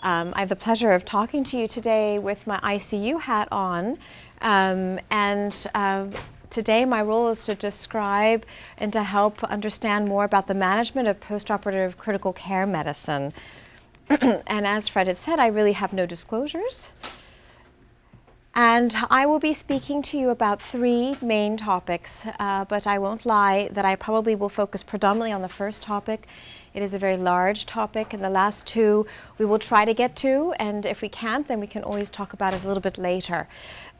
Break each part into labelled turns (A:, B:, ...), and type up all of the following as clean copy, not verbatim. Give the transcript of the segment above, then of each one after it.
A: I have the pleasure of talking to you today with my ICU hat on, today my role is to describe and to help understand more about the management of postoperative critical care medicine. And as Fred had said, I really have no disclosures. And I will be speaking to you about three main topics, but I won't lie that I probably will focus predominantly on the first topic. It is a very large topic, and the last two we will try to get to, and if we can't, then we can always talk about it a little bit later.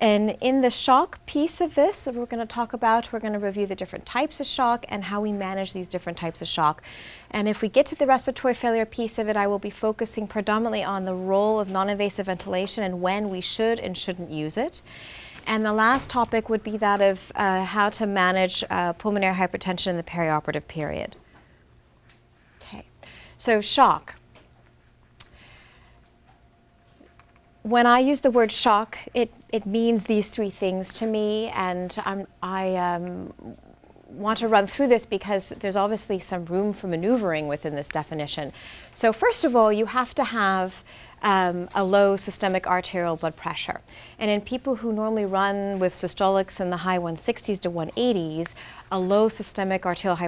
A: And in the shock piece of this that we're going to talk about, we're going to review the different types of shock and how we manage these different types of shock. And if we get to the respiratory failure piece of it, I will be focusing predominantly on the role of non-invasive ventilation and when we should and shouldn't use it. And the last topic would be that of how to manage pulmonary hypertension in the perioperative period. Okay, so shock. When I use the word shock, it means these three things to me, and I want to run through this because there's obviously some room for maneuvering within this definition. So first of all, you have to have a low systemic arterial blood pressure. And in people who normally run with systolics in the high 160s to 180s, a low systemic arterial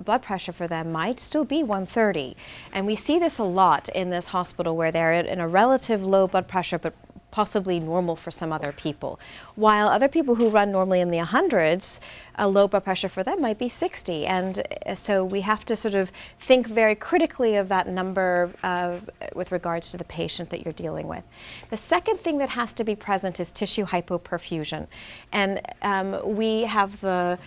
A: blood pressure for them might still be 130. And we see this a lot in this hospital where they're in a relative low blood pressure, but possibly normal for some other people. While other people who run normally in the 100s, a low blood pressure for them might be 60. And so we have to sort of think very critically of that number with regards to the patient that you're dealing with. The second thing that has to be present is tissue hypoperfusion. And we have the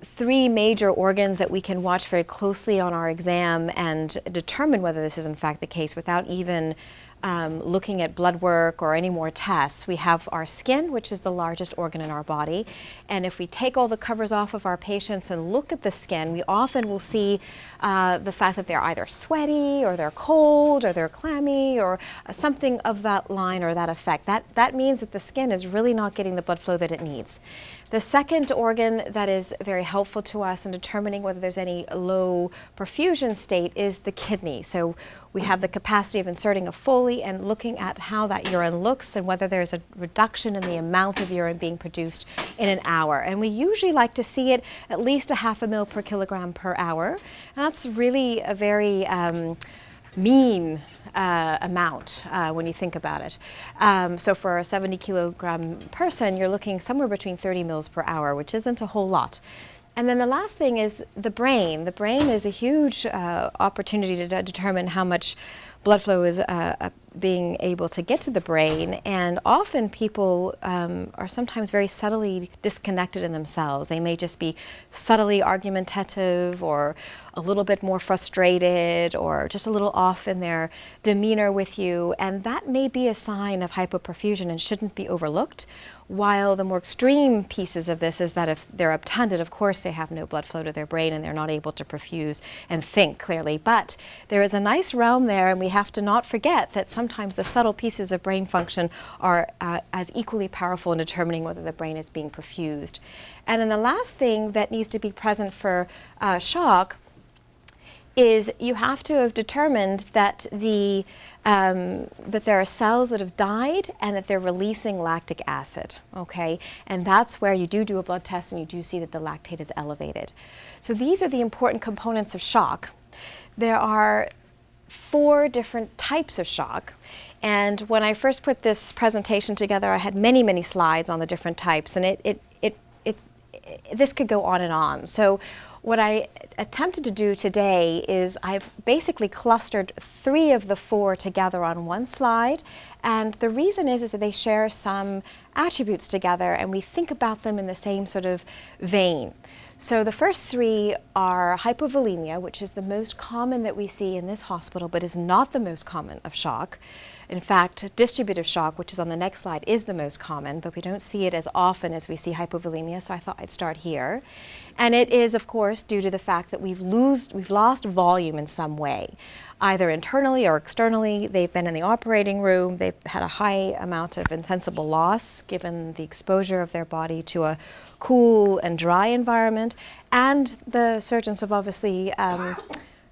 A: three major organs that we can watch very closely on our exam and determine whether this is in fact the case without even looking at blood work or any more tests. We have our skin, which is the largest organ in our body, and if we take all the covers off of our patients and look at the skin, we often will see the fact that they're either sweaty or they're cold or they're clammy or something of that line or that effect. That means that the skin is really not getting the blood flow that it needs. The second organ that is very helpful to us in determining whether there's any low perfusion state is the kidney. So we have the capacity of inserting a Foley and looking at how that urine looks and whether there's a reduction in the amount of urine being produced in an hour. And we usually like to see it at least 0.5 ml per kilogram per hour. And that's really a very mean amount when you think about it. So for a 70 kilogram person, you're looking somewhere between 30 mils per hour, which isn't a whole lot. And then the last thing is the brain. The brain is a huge opportunity to determine how much blood flow is being able to get to the brain, and often people are sometimes very subtly disconnected in themselves. They may just be subtly argumentative or a little bit more frustrated or just a little off in their demeanor with you, and that may be a sign of hypoperfusion and shouldn't be overlooked. While the more extreme pieces of this is that if they're obtunded, of course they have no blood flow to their brain and they're not able to perfuse and think clearly. But there is a nice realm there, and we have to not forget that sometimes the subtle pieces of brain function are as equally powerful in determining whether the brain is being perfused. And then the last thing that needs to be present for shock is you have to have determined that that there are cells that have died and that they're releasing lactic acid, okay? And that's where you do a blood test and you do see that the lactate is elevated. So these are the important components of shock. There are 4 different types of shock. And when I first put this presentation together, I had many, many slides on the different types, and this could go on and on. So what I attempted to do today is I've basically clustered 3 of the 4 together on one slide, and the reason is that they share some attributes together and we think about them in the same sort of vein. So the first 3 are hypovolemia, which is the most common that we see in this hospital but is not the most common of shock. In fact, distributive shock, which is on the next slide, is the most common, but we don't see it as often as we see hypovolemia, so I thought I'd start here. And it is, of course, due to the fact that we've lost volume in some way, either internally or externally. They've been in the operating room, they've had a high amount of insensible loss given the exposure of their body to a cool and dry environment, and the surgeons have obviously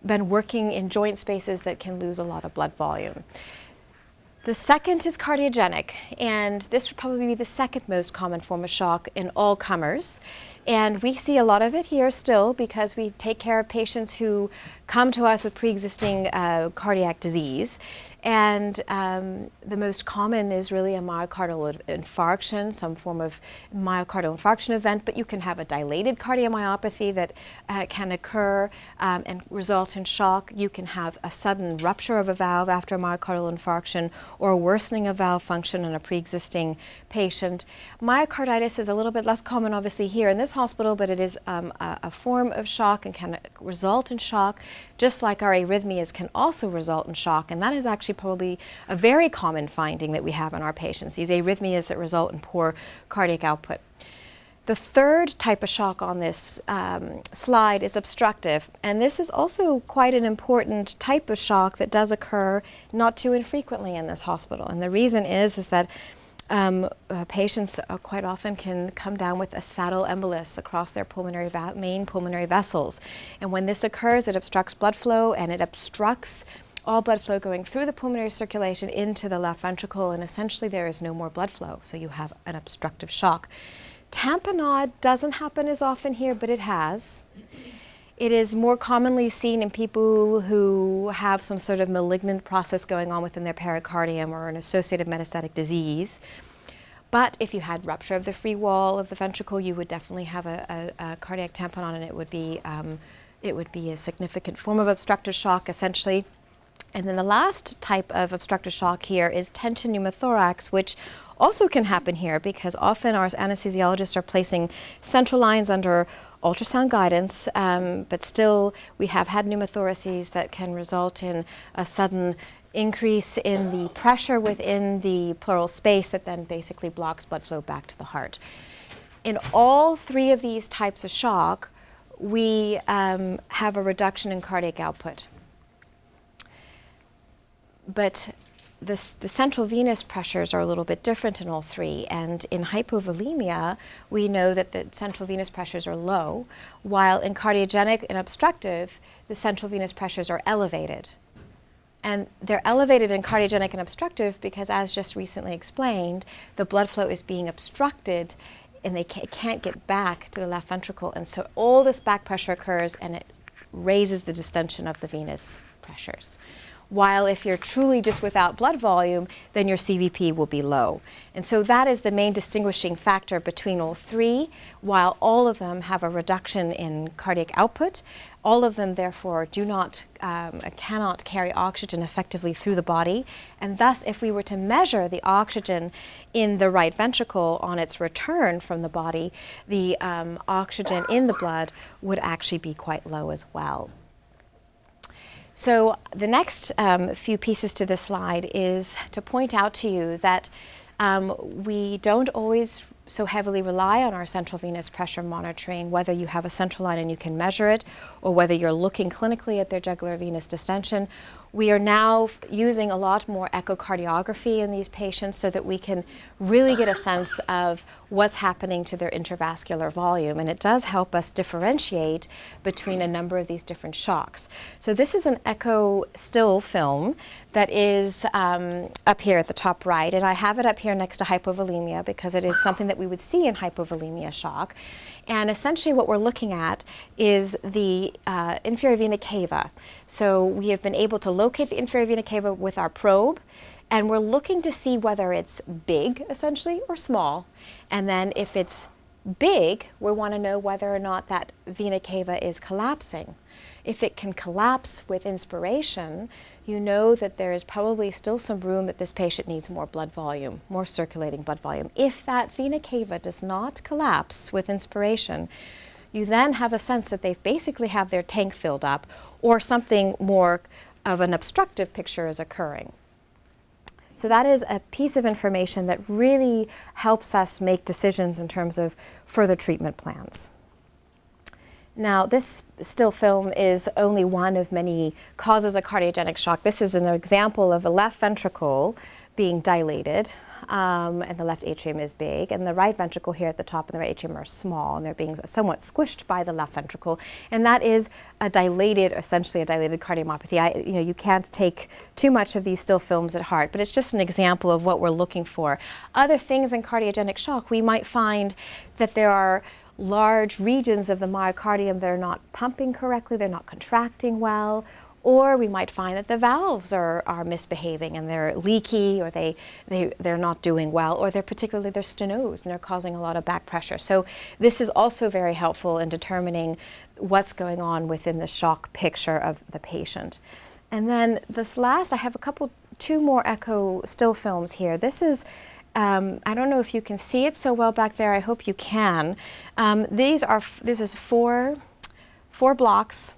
A: been working in joint spaces that can lose a lot of blood volume. The second is cardiogenic, and this would probably be the second most common form of shock in all comers. And we see a lot of it here still because we take care of patients who come to us with pre-existing cardiac disease. And the most common is really a myocardial infarction, some form of myocardial infarction event, but you can have a dilated cardiomyopathy that can occur and result in shock. You can have a sudden rupture of a valve after a myocardial infarction or a worsening of valve function in a pre-existing patient. Myocarditis is a little bit less common obviously here in this hospital, but it is a form of shock and can result in shock, just like our arrhythmias can also result in shock, and that is actually probably a very common finding that we have in our patients, these arrhythmias that result in poor cardiac output. The third type of shock on this slide is obstructive, and this is also quite an important type of shock that does occur not too infrequently in this hospital. And the reason is that patients quite often can come down with a saddle embolus across their main pulmonary vessels. And when this occurs, it obstructs blood flow, and it obstructs all blood flow going through the pulmonary circulation into the left ventricle, and essentially there is no more blood flow, so you have an obstructive shock. Tamponade doesn't happen as often here, but it has. It is more commonly seen in people who have some sort of malignant process going on within their pericardium or an associated metastatic disease. But if you had rupture of the free wall of the ventricle, you would definitely have a cardiac tamponade, and it would be a significant form of obstructive shock, essentially. And then the last type of obstructive shock here is tension pneumothorax, which also can happen here because often our anesthesiologists are placing central lines under ultrasound guidance, but still we have had pneumothoraces that can result in a sudden increase in the pressure within the pleural space that then basically blocks blood flow back to the heart. In all three of these types of shock, we have a reduction in cardiac output. But the central venous pressures are a little bit different in all three, and in hypovolemia, we know that the central venous pressures are low, while in cardiogenic and obstructive, the central venous pressures are elevated. And they're elevated in cardiogenic and obstructive because, as just recently explained, the blood flow is being obstructed and they can't get back to the left ventricle, and so all this back pressure occurs and it raises the distension of the venous pressures. While if you're truly just without blood volume, then your CVP will be low. And so that is the main distinguishing factor between all three. While all of them have a reduction in cardiac output, all of them therefore cannot carry oxygen effectively through the body. And thus, if we were to measure the oxygen in the right ventricle on its return from the body, the oxygen in the blood would actually be quite low as well. So the next few pieces to this slide is to point out to you that we don't always so heavily rely on our central venous pressure monitoring, whether you have a central line and you can measure it, or whether you're looking clinically at their jugular venous distension. We are now using a lot more echocardiography in these patients so that we can really get a sense of what's happening to their intravascular volume, and it does help us differentiate between a number of these different shocks. So this is an echo still film that is up here at the top right, and I have it up here next to hypovolemia because it is something that we would see in hypovolemia shock. And essentially what we're looking at is the inferior vena cava. So we have been able to locate the inferior vena cava with our probe, and we're looking to see whether it's big, essentially, or small. And then if it's big, we want to know whether or not that vena cava is collapsing. If it can collapse with inspiration, you know that there is probably still some room that this patient needs more blood volume, more circulating blood volume. If that vena cava does not collapse with inspiration, you then have a sense that they basically have their tank filled up, or something more of an obstructive picture is occurring. So that is a piece of information that really helps us make decisions in terms of further treatment plans. Now, this still film is only one of many causes of cardiogenic shock. This is an example of a left ventricle being dilated. and the left atrium is big, and the right ventricle here at the top and the right atrium are small, and they're being somewhat squished by the left ventricle, and that is a dilated, essentially a dilated cardiomyopathy. You can't take too much of these still films at heart, but it's just an example of what we're looking for. Other things in cardiogenic shock, we might find that there are large regions of the myocardium that are not pumping correctly, they're not contracting well, or we might find that the valves are misbehaving and they're leaky, or they're not doing well, or they're stenosed and they're causing a lot of back pressure. So this is also very helpful in determining what's going on within the shock picture of the patient. And then this last, I have two more echo still films here. This is I don't know if you can see it so well back there. I hope you can. This is four blocks,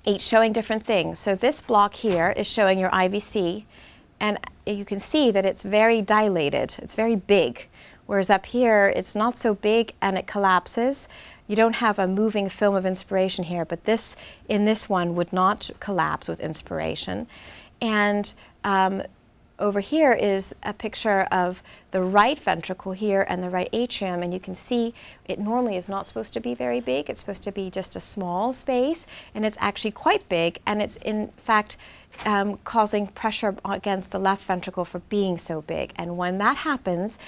A: each showing different things. So this block here is showing your IVC, and you can see that it's very dilated. It's very big, whereas up here it's not so big and it collapses. You don't have a moving film of inspiration here, but in this one would not collapse with inspiration. And over here is a picture of the right ventricle here and the right atrium, and you can see it normally is not supposed to be very big. It's supposed to be just a small space, and it's actually quite big, and it's in fact causing pressure against the left ventricle for being so big. And when that happens,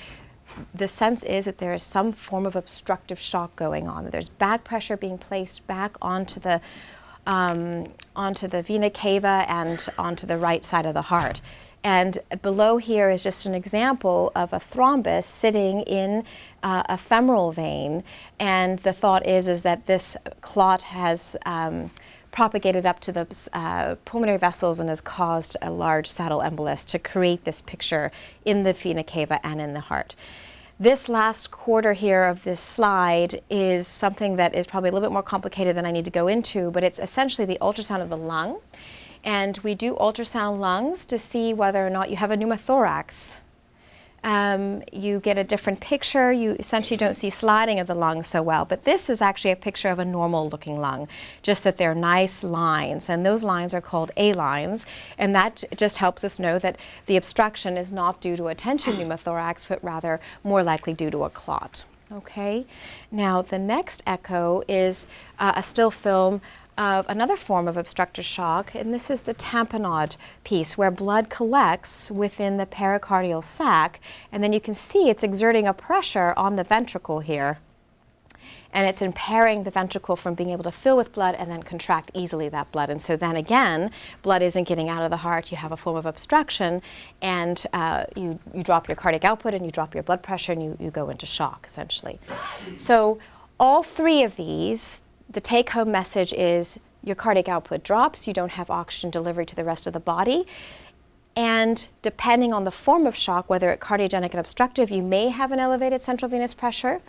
A: the sense is that there is some form of obstructive shock going on, that there's back pressure being placed back onto the vena cava and onto the right side of the heart. And below here is just an example of a thrombus sitting in a femoral vein, and the thought is that this clot has propagated up to the pulmonary vessels and has caused a large saddle embolus to create this picture in the vena cava and in the heart. This last quarter here of this slide is something that is probably a little bit more complicated than I need to go into, but it's essentially the ultrasound of the lung. And we do ultrasound lungs to see whether or not you have a pneumothorax. You get a different picture. You essentially don't see sliding of the lung so well, but this is actually a picture of a normal looking lung, just that they're nice lines, and those lines are called A lines, and that just helps us know that the obstruction is not due to a tension pneumothorax, but rather more likely due to a clot. Okay, now the next echo is a still film of another form of obstructive shock, and this is the tamponade piece, where blood collects within the pericardial sac, and then you can see it's exerting a pressure on the ventricle here, and it's impairing the ventricle from being able to fill with blood and then contract easily that blood. And so then again, blood isn't getting out of the heart, you have a form of obstruction, and you drop your cardiac output and you drop your blood pressure and you go into shock, essentially. So all three of these, the take-home message is your cardiac output drops, you don't have oxygen delivery to the rest of the body, and depending on the form of shock, whether it's cardiogenic and obstructive, you may have an elevated central venous pressure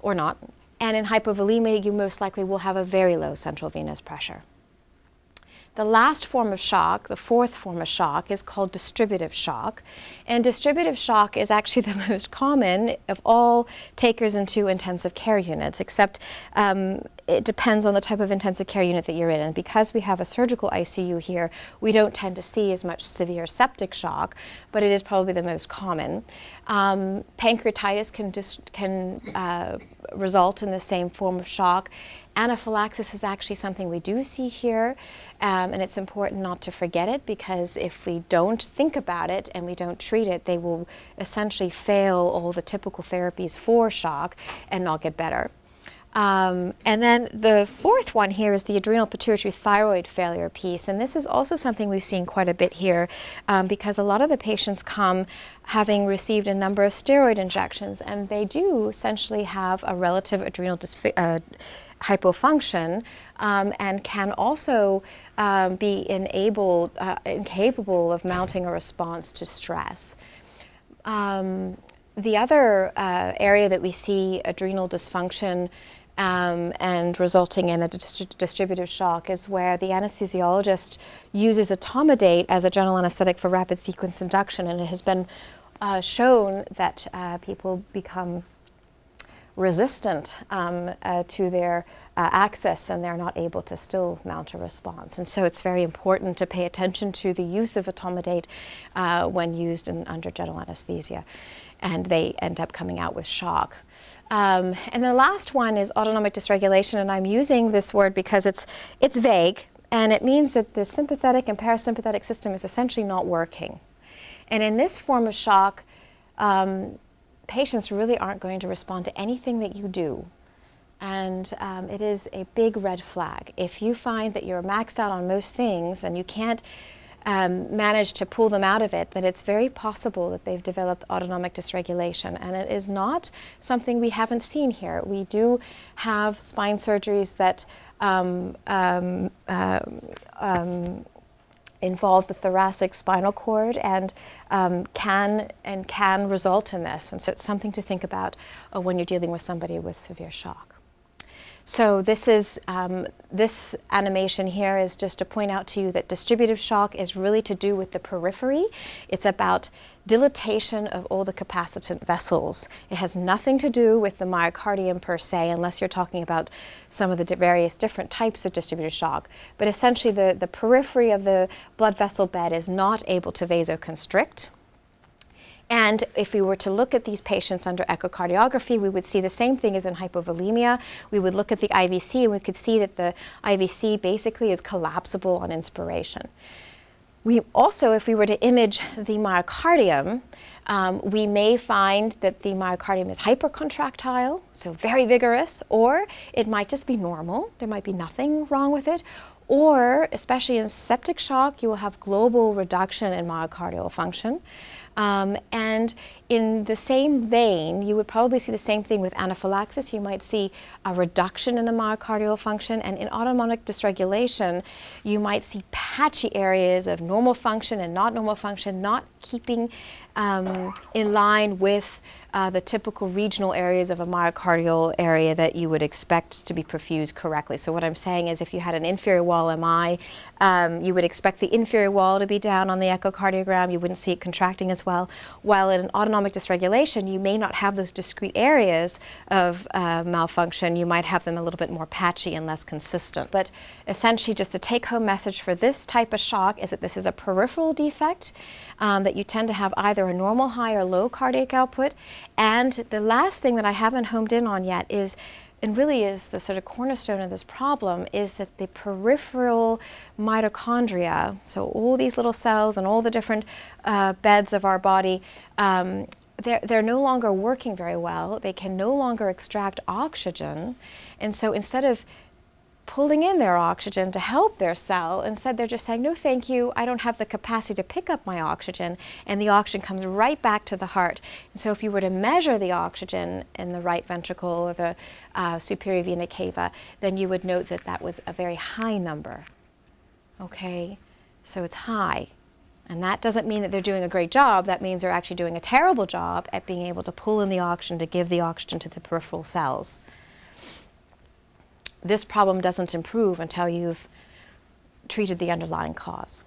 A: or not, and in hypovolemia, you most likely will have a very low central venous pressure. The last form of shock, the fourth form of shock, is called distributive shock. And distributive shock is actually the most common of all takers into intensive care units, except it depends on the type of intensive care unit that you're in. And because we have a surgical ICU here, we don't tend to see as much severe septic shock, but it is probably the most common. Pancreatitis can result in the same form of shock. Anaphylaxis is actually something we do see here, and it's important not to forget it, because if we don't think about it and we don't treat it, they will essentially fail all the typical therapies for shock and not get better. And then the fourth one here is the adrenal pituitary thyroid failure piece, and this is also something we've seen quite a bit here, because a lot of the patients come having received a number of steroid injections, and they do essentially have a relative adrenal hypofunction, and can also be incapable of mounting a response to stress. The other area that we see adrenal dysfunction and resulting in a distributive shock is where the anesthesiologist uses etomidate as a general anesthetic for rapid sequence induction, and it has been shown that people become resistant to their access, and they're not able to still mount a response. And so it's very important to pay attention to the use of etomidate when used under general anesthesia, and they end up coming out with shock. And the last one is autonomic dysregulation, and I'm using this word because it's vague, and it means that the sympathetic and parasympathetic system is essentially not working. And in this form of shock, patients really aren't going to respond to anything that you do. And it is a big red flag. If you find that you're maxed out on most things and you can't manage to pull them out of it, then it's very possible that they've developed autonomic dysregulation. And it is not something we haven't seen here. We do have spine surgeries that involve the thoracic spinal cord and can result in this. And so it's something to think about when you're dealing with somebody with severe shock. So this is this animation here is just to point out to you that distributive shock is really to do with the periphery. It's about dilatation of all the capacitant vessels. It has nothing to do with the myocardium per se, unless you're talking about some of the various different types of distributive shock. But essentially the periphery of the blood vessel bed is not able to vasoconstrict. And if we were to look at these patients under echocardiography, we would see the same thing as in hypovolemia. We would look at the IVC, and we could see that the IVC basically is collapsible on inspiration. We also, if we were to image the myocardium, we may find that the myocardium is hypercontractile, so very vigorous, or it might just be normal. There might be nothing wrong with it. Or, especially in septic shock, you will have global reduction in myocardial function. And in the same vein, you would probably see the same thing with anaphylaxis. You might see a reduction in the myocardial function, and in autonomic dysregulation, you might see patchy areas of normal function and not normal function, not keeping in line with the typical regional areas of a myocardial area that you would expect to be perfused correctly. So what I'm saying is, if you had an inferior wall MI, you would expect the inferior wall to be down on the echocardiogram. You wouldn't see it contracting as well. While in autonomic dysregulation, you may not have those discrete areas of malfunction. You might have them a little bit more patchy and less consistent. But essentially, just the take-home message for this type of shock is that this is a peripheral defect, that you tend to have either a normal high or low cardiac output. And the last thing that I haven't homed in on yet is, and really is the sort of cornerstone of this problem, is that the peripheral mitochondria, so all these little cells and all the different beds of our body, they're no longer working very well. They can no longer extract oxygen. And so instead of pulling in their oxygen to help their cell, instead they're just saying, no thank you, I don't have the capacity to pick up my oxygen, and the oxygen comes right back to the heart. And so if you were to measure the oxygen in the right ventricle or the superior vena cava, then you would note that that was a very high number. Okay, so it's high. And that doesn't mean that they're doing a great job. That means they're actually doing a terrible job at being able to pull in the oxygen to give the oxygen to the peripheral cells. This problem doesn't improve until you've treated the underlying cause.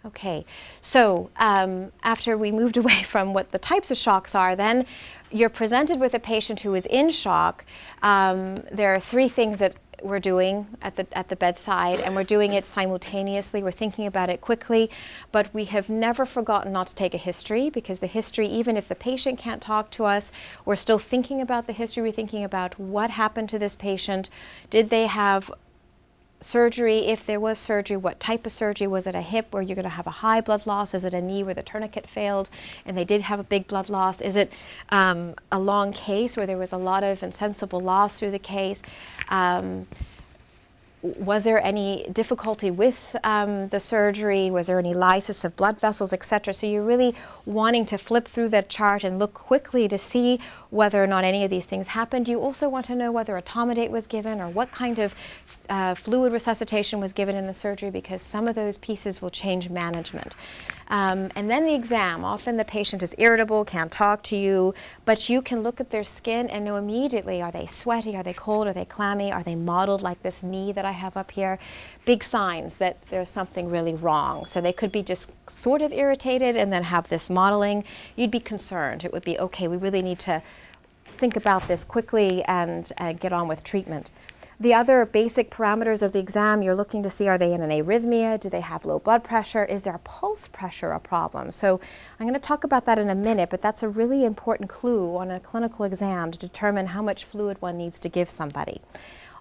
A: Okay, so after we moved away from what the types of shocks are, then you're presented with a patient who is in shock. There are three things that we're doing at the bedside, and we're doing it simultaneously. We're thinking about it quickly, but we have never forgotten not to take a history, because the history, even if the patient can't talk to us, we're still thinking about the history. We're thinking about what happened to this patient. Did they have surgery? If there was surgery, what type of surgery? Was it a hip where you're going to have a high blood loss? Is it a knee where the tourniquet failed and they did have a big blood loss? Is it a long case where there was a lot of insensible loss through the case? Was there any difficulty with the surgery? Was there any lysis of blood vessels, etc.? So you're really wanting to flip through that chart and look quickly to see whether or not any of these things happened. You also want to know whether etomidate was given or what kind of fluid resuscitation was given in the surgery, because some of those pieces will change management. And then the exam. Often the patient is irritable, can't talk to you, but you can look at their skin and know immediately, are they sweaty, are they cold, are they clammy, are they mottled like this knee that I have up here? Big signs that there's something really wrong. So they could be just sort of irritated and then have this mottling. You'd be concerned. It would be, okay, we really need to think about this quickly and get on with treatment. The other basic parameters of the exam, you're looking to see, are they in an arrhythmia? Do they have low blood pressure? Is their pulse pressure a problem? So I'm going to talk about that in a minute, but that's a really important clue on a clinical exam to determine how much fluid one needs to give somebody.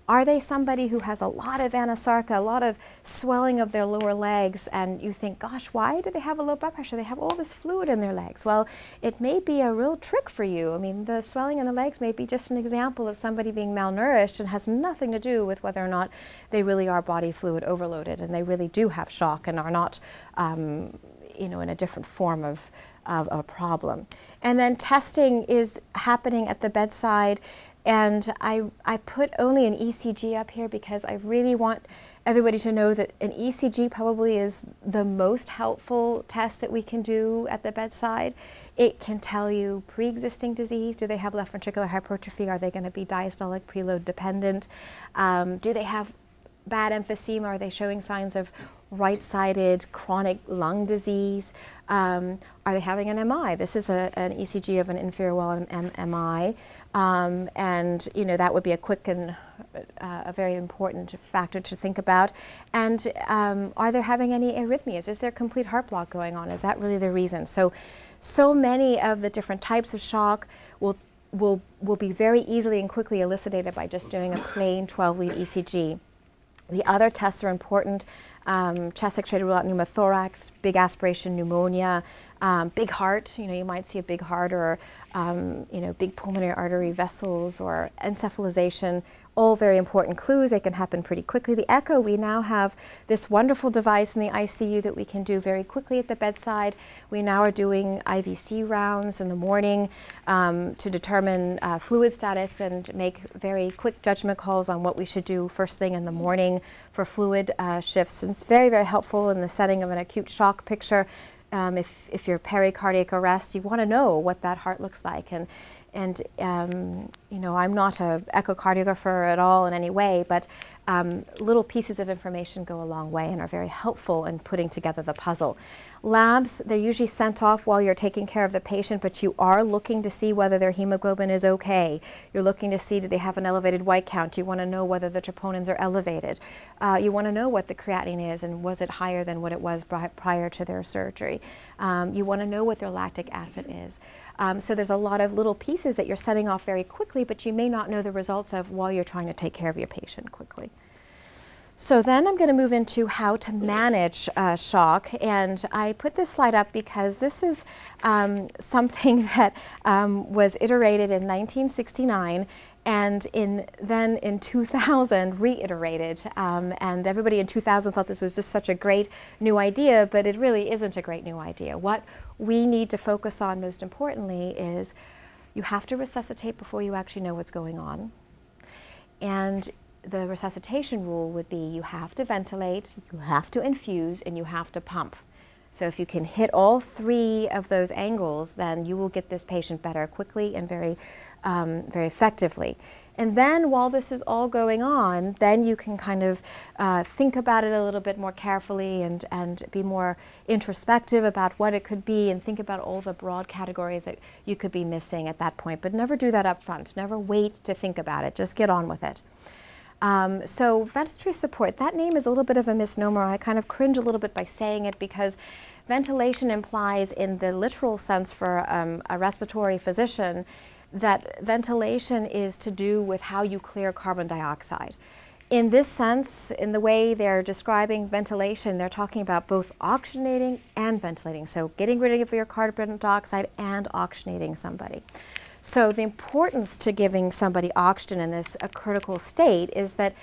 A: Are they somebody who has a lot of anasarca, a lot of swelling of their lower legs, and you think, gosh, why do they have a low blood pressure? They have all this fluid in their legs. Well, it may be a real trick for you. I mean, the swelling in the legs may be just an example of somebody being malnourished and has nothing to do with whether or not they really are body fluid overloaded and they really do have shock and are not you know, in a different form of a problem. And then testing is happening at the bedside. And I put only an ECG up here because I really want everybody to know that an ECG probably is the most helpful test that we can do at the bedside. It can tell you pre-existing disease. Do they have left ventricular hypertrophy? Are they going to be diastolic preload dependent? Do they have bad emphysema? Are they showing signs of right-sided chronic lung disease? Are they having an MI? This is an ECG of an inferior wall MI. And you know, that would be a quick and a very important factor to think about. And are they having any arrhythmias? Is there complete heart block going on? Is that really the reason? So many of the different types of shock will be very easily and quickly elucidated by just doing a plain 12-lead ECG. The other tests are important. Chest X-ray to rule out pneumothorax, big aspiration pneumonia, big heart. You know, you might see a big heart or you know, big pulmonary artery vessels or encephalization. All very important clues. They can happen pretty quickly. The echo, we now have this wonderful device in the ICU that we can do very quickly at the bedside. We now are doing IVC rounds in the morning to determine fluid status and make very quick judgment calls on what we should do first thing in the morning for fluid shifts. And it's very, very helpful in the setting of an acute shock picture. If you're pericardiac arrest, you want to know what that heart looks like. And you know, I'm not an echocardiographer at all in any way, but little pieces of information go a long way and are very helpful in putting together the puzzle. Labs, they're usually sent off while you're taking care of the patient, but you are looking to see whether their hemoglobin is okay. You're looking to see, do they have an elevated white count? You want to know whether the troponins are elevated. You want to know what the creatinine is and was it higher than what it was prior to their surgery. You want to know what their lactic acid is. So there's a lot of little pieces that you're setting off very quickly, but you may not know the results of while you're trying to take care of your patient quickly. So then I'm going to move into how to manage shock, and I put this slide up because this is something that was iterated in 1969 and then in 2000 reiterated, and everybody in 2000 thought this was just such a great new idea, but it really isn't a great new idea. What we need to focus on most importantly is you have to resuscitate before you actually know what's going on. And the resuscitation rule would be you have to ventilate, you have to infuse, and you have to pump. So if you can hit all three of those angles, then you will get this patient better quickly and very effectively. And then while this is all going on, then you can kind of think about it a little bit more carefully and be more introspective about what it could be and think about all the broad categories that you could be missing at that point. But never do that up front. Never wait to think about it. Just get on with it. So ventilatory support, that name is a little bit of a misnomer. I kind of cringe a little bit by saying it because ventilation implies in the literal sense for a respiratory physician that ventilation is to do with how you clear carbon dioxide. In this sense, in the way they're describing ventilation, they're talking about both oxygenating and ventilating. So getting rid of your carbon dioxide and oxygenating somebody. So the importance to giving somebody oxygen in this critical state is that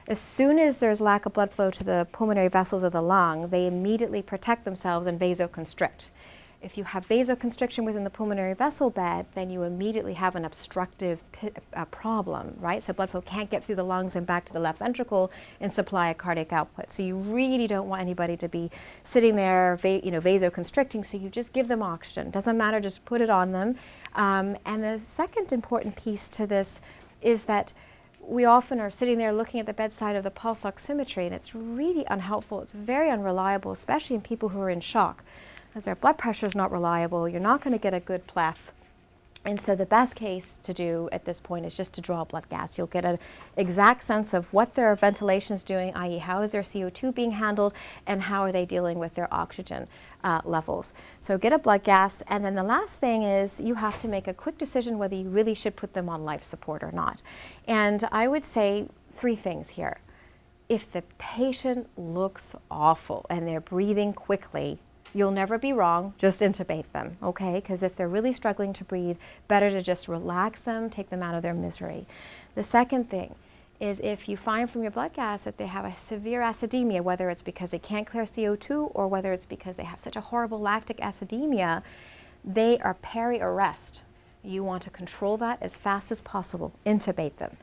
A: as soon as there's lack of blood flow to the pulmonary vessels of the lung, they immediately protect themselves and vasoconstrict. If you have vasoconstriction within the pulmonary vessel bed, then you immediately have an obstructive problem, right? So blood flow can't get through the lungs and back to the left ventricle and supply a cardiac output. So you really don't want anybody to be sitting there, vasoconstricting, so you just give them oxygen. Doesn't matter, just put it on them. And the second important piece to this is that we often are sitting there looking at the bedside of the pulse oximetry, and it's really unhelpful. It's very unreliable, especially in people who are in shock. Because their blood pressure is not reliable, you're not going to get a good pleth. And so the best case to do at this point is just to draw blood gas. You'll get an exact sense of what their ventilation is doing, i.e. how is their CO2 being handled and how are they dealing with their oxygen levels. So get a blood gas, and then the last thing is you have to make a quick decision whether you really should put them on life support or not. And I would say 3 things here. If the patient looks awful and they're breathing quickly, you'll never be wrong, just intubate them, okay? Because if they're really struggling to breathe, better to just relax them, take them out of their misery. The second thing is if you find from your blood gas that they have a severe acidemia, whether it's because they can't clear CO2 or whether it's because they have such a horrible lactic acidemia, they are peri-arrest. You want to control that as fast as possible, intubate them.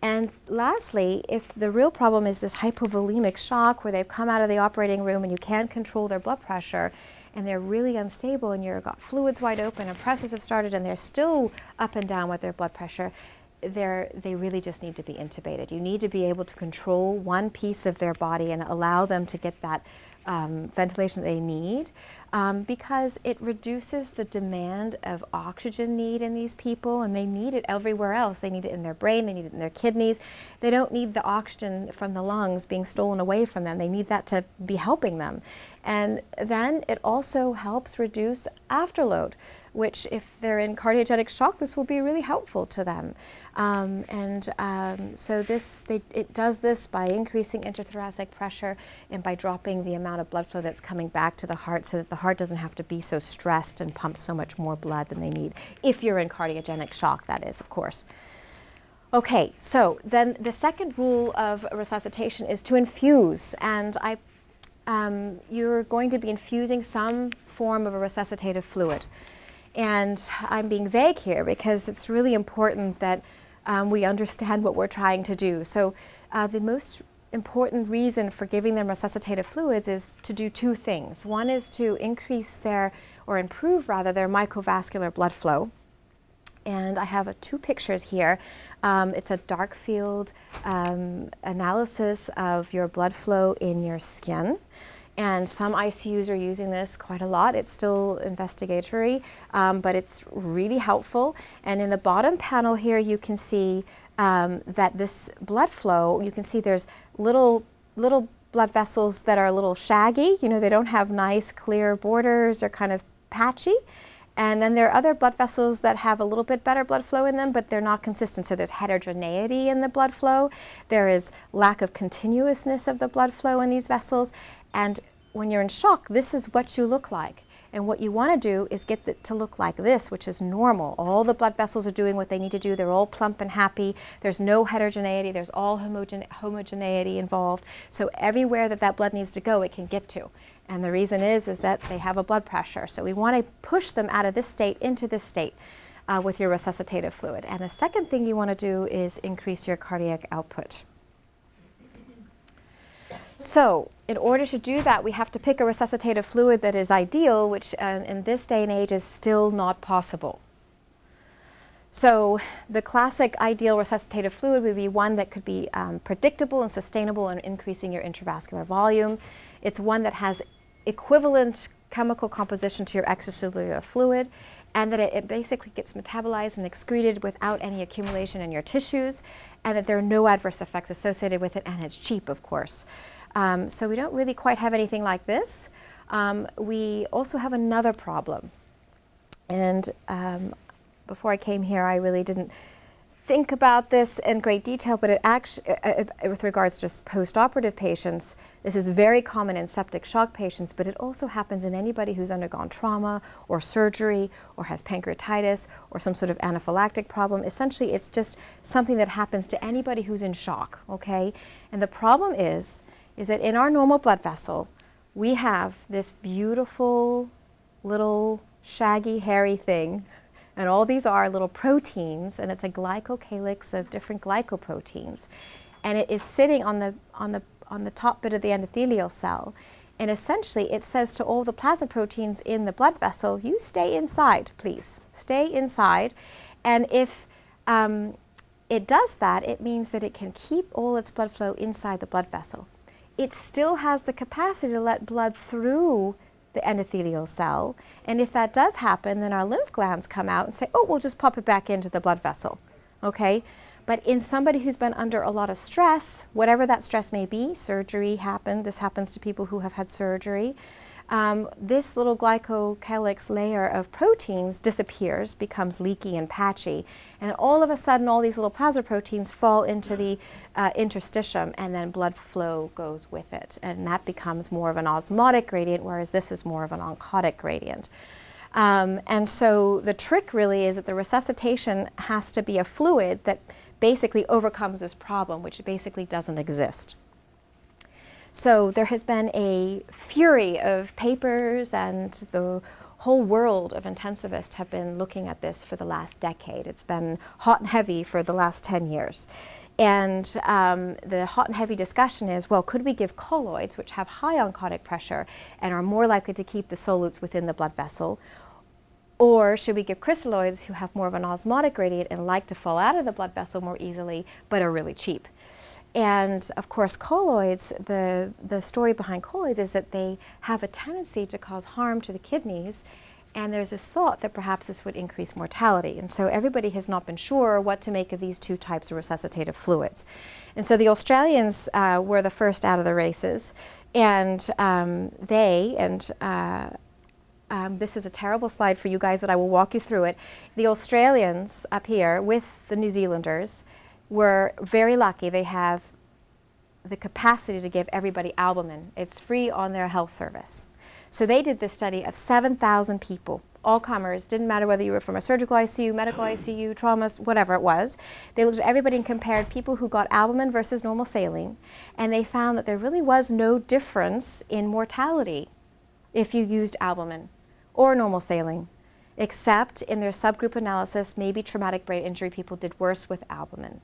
A: And lastly, if the real problem is this hypovolemic shock where they've come out of the operating room and you can't control their blood pressure and they're really unstable and you've got fluids wide open and pressors have started and they're still up and down with their blood pressure, they really just need to be intubated. You need to be able to control one piece of their body and allow them to get that ventilation they need, because it reduces the demand of oxygen need in these people, and they need it everywhere else. They need it in their brain, they need it in their kidneys. They don't need the oxygen from the lungs being stolen away from them. They need that to be helping them. And then it also helps reduce afterload, which if they're in cardiogenic shock, this will be really helpful to them. So it does this by increasing intrathoracic pressure and by dropping the amount of blood flow that's coming back to the heart so that the heart doesn't have to be so stressed and pump so much more blood than they need. If you're in cardiogenic shock, that is, of course. Okay, so then the second rule of resuscitation is to infuse, and you're going to be infusing some form of a resuscitative fluid. And I'm being vague here because it's really important that we understand what we're trying to do. So the most important reason for giving them resuscitative fluids is to do 2 things. One is to increase or improve rather, their microvascular blood flow. And I have 2 pictures here. It's a dark field analysis of your blood flow in your skin. And some ICUs are using this quite a lot. It's still investigatory, but it's really helpful. And in the bottom panel here, you can see that this blood flow, you can see there's little blood vessels that are a little shaggy. You know, they don't have nice clear borders. They're kind of patchy. And then there are other blood vessels that have a little bit better blood flow in them, but they're not consistent. So there's heterogeneity in the blood flow. There is lack of continuousness of the blood flow in these vessels. And when you're in shock, this is what you look like. And what you want to do is get it to look like this, which is normal. All the blood vessels are doing what they need to do. They're all plump and happy. There's no heterogeneity. There's all homogeneity involved. So everywhere that blood needs to go, it can get to. And the reason is that they have a blood pressure. So we want to push them out of this state into this state with your resuscitative fluid. And the second thing you want to do is increase your cardiac output. So in order to do that, we have to pick a resuscitative fluid that is ideal, which in this day and age is still not possible. So the classic ideal resuscitative fluid would be one that could be predictable and sustainable in increasing your intravascular volume. It's one that has equivalent chemical composition to your extracellular fluid, and that it basically gets metabolized and excreted without any accumulation in your tissues, and that there are no adverse effects associated with it, and it's cheap, of course. So we don't really quite have anything like this. We also have another problem. And before I came here, I really didn't think about this in great detail, but it actually, with regards to just postoperative patients, this is very common in septic shock patients, but it also happens in anybody who's undergone trauma or surgery or has pancreatitis or some sort of anaphylactic problem. Essentially, it's just something that happens to anybody who's in shock, okay? And the problem is that in our normal blood vessel, we have this beautiful little shaggy, hairy thing. And all these are little proteins, and it's a glycocalyx of different glycoproteins. And it is sitting on the top bit of the endothelial cell. And essentially, it says to all the plasma proteins in the blood vessel, you stay inside, please. Stay inside. And if it does that, it means that it can keep all its blood flow inside the blood vessel. It still has the capacity to let blood through the endothelial cell. And if that does happen, then our lymph glands come out and say, oh, we'll just pop it back into the blood vessel, okay? But in somebody who's been under a lot of stress, whatever that stress may be, surgery happened, this happens to people who have had surgery, this little glycocalyx layer of proteins disappears, becomes leaky and patchy, and all of a sudden all these little plasma proteins fall into the interstitium, and then blood flow goes with it, and that becomes more of an osmotic gradient, whereas this is more of an oncotic gradient. And so the trick really is that the resuscitation has to be a fluid that basically overcomes this problem, which basically doesn't exist. So there has been a fury of papers, and the whole world of intensivists have been looking at this for the last decade. It's been hot and heavy for the last 10 years. And the hot and heavy discussion is, well, could we give colloids, which have high oncotic pressure and are more likely to keep the solutes within the blood vessel, or should we give crystalloids who have more of an osmotic gradient and like to fall out of the blood vessel more easily, but are really cheap? And of course, colloids, the story behind colloids is that they have a tendency to cause harm to the kidneys, and there's this thought that perhaps this would increase mortality. And so everybody has not been sure what to make of these two types of resuscitative fluids. And so the Australians were the first out of the races, and this is a terrible slide for you guys, but I will walk you through it. The Australians up here with the New Zealanders were very lucky. They have the capacity to give everybody albumin. It's free on their health service. So they did this study of 7,000 people, all comers, didn't matter whether you were from a surgical ICU, medical ICU, trauma, whatever it was. They looked at everybody and compared people who got albumin versus normal saline, and they found that there really was no difference in mortality if you used albumin or normal saline, except in their subgroup analysis, maybe traumatic brain injury people did worse with albumin.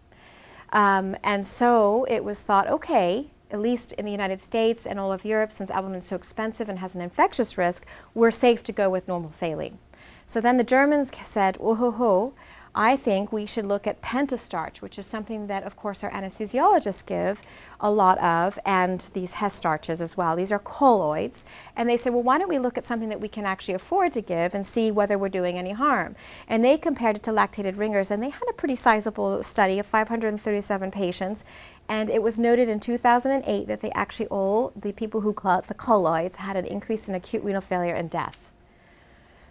A: And so it was thought, okay, at least in the United States and all of Europe, since albumin is so expensive and has an infectious risk, we're safe to go with normal saline. So then the Germans said, oh ho ho, I think we should look at pentastarch, which is something that, of course, our anesthesiologists give a lot of, and these Hess starches as well. These are colloids. And they said, well, why don't we look at something that we can actually afford to give and see whether we're doing any harm? And they compared it to lactated ringers, and they had a pretty sizable study of 537 patients. And it was noted in 2008 that they actually, all the people who got the colloids had an increase in acute renal failure and death.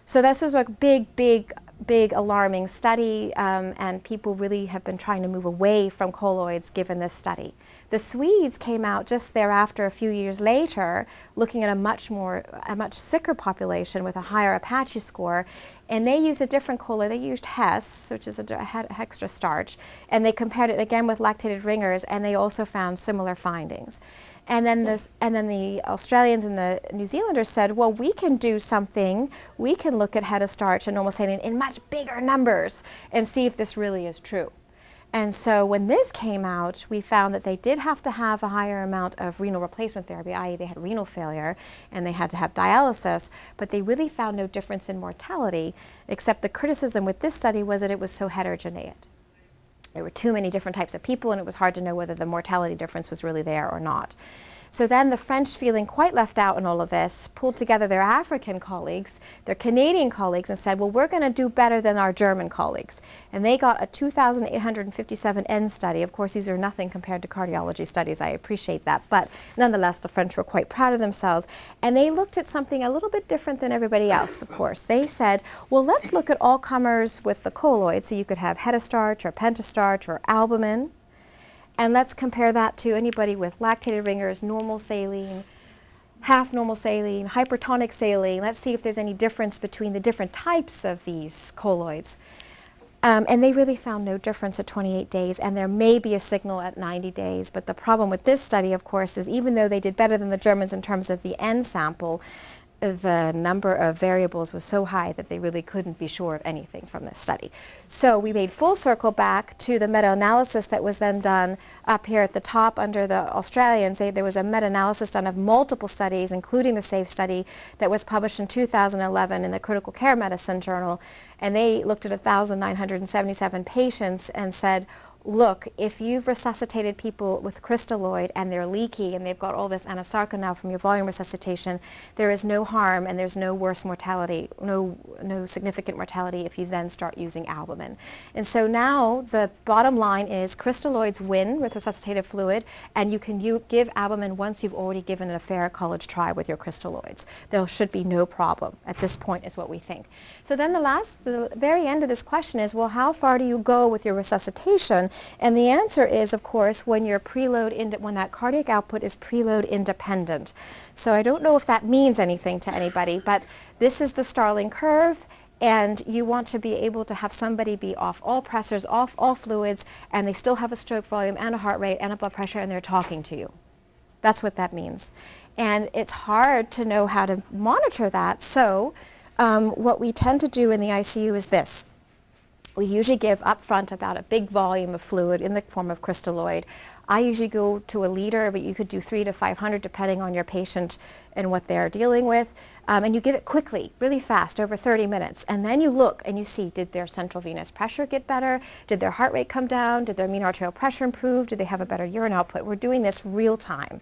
A: So this was a big alarming study, and people really have been trying to move away from colloids given this study. The Swedes came out just thereafter, a few years later, looking at a much sicker population with a higher Apache score, and they used a different colloid. They used Hess, which is a hextra starch, and they compared it again with lactated ringers, and they also found similar findings. And then the Australians and the New Zealanders said, well, we can do something. We can look at head of starch and normal saline in much bigger numbers and see if this really is true. And so when this came out, we found that they did have to have a higher amount of renal replacement therapy, i.e. they had renal failure and they had to have dialysis, but they really found no difference in mortality, except the criticism with this study was that it was so heterogeneous. There were too many different types of people, and it was hard to know whether the mortality difference was really there or not. So then the French, feeling quite left out in all of this, pulled together their African colleagues, their Canadian colleagues, and said, well, we're going to do better than our German colleagues. And they got a 2,857 N study. Of course, these are nothing compared to cardiology studies. I appreciate that. But nonetheless, the French were quite proud of themselves. And they looked at something a little bit different than everybody else, of course. They said, well, let's look at all comers with the colloid. So you could have hetastarch or pentastarch or albumin. And let's compare that to anybody with lactated ringers, normal saline, half normal saline, hypertonic saline. Let's see if there's any difference between the different types of these colloids. And they really found no difference at 28 days, and there may be a signal at 90 days. But the problem with this study, of course, is even though they did better than the Germans in terms of the N sample, the number of variables was so high that they really couldn't be sure of anything from this study. So we made full circle back to the meta-analysis that was then done up here at the top under the Australians. There was a meta-analysis done of multiple studies, including the SAFE study that was published in 2011 in the Critical Care Medicine Journal. And they looked at 1,977 patients and said, look, if you've resuscitated people with crystalloid and they're leaky and they've got all this anasarca now from your volume resuscitation, there is no harm and there's no worse mortality, no significant mortality if you then start using albumin. And so now the bottom line is crystalloids win with resuscitative fluid, and you can give albumin once you've already given a fair college try with your crystalloids. There should be no problem at this point is what we think. So then the very end of this question is, well, how far do you go with your resuscitation? And the answer is, of course, when when that cardiac output is preload independent. So I don't know if that means anything to anybody, but this is the Starling curve, and you want to be able to have somebody be off all pressors, off all fluids, and they still have a stroke volume and a heart rate and a blood pressure, and they're talking to you. That's what that means. And it's hard to know how to monitor that, so what we tend to do in the ICU is this. We usually give up front about a big volume of fluid in the form of crystalloid. I usually go to a liter, but you could do 300 to 500 depending on your patient and what they're dealing with. And you give it quickly, really fast, over 30 minutes. And then you look and you see, did their central venous pressure get better? Did their heart rate come down? Did their mean arterial pressure improve? Did they have a better urine output? We're doing this real time.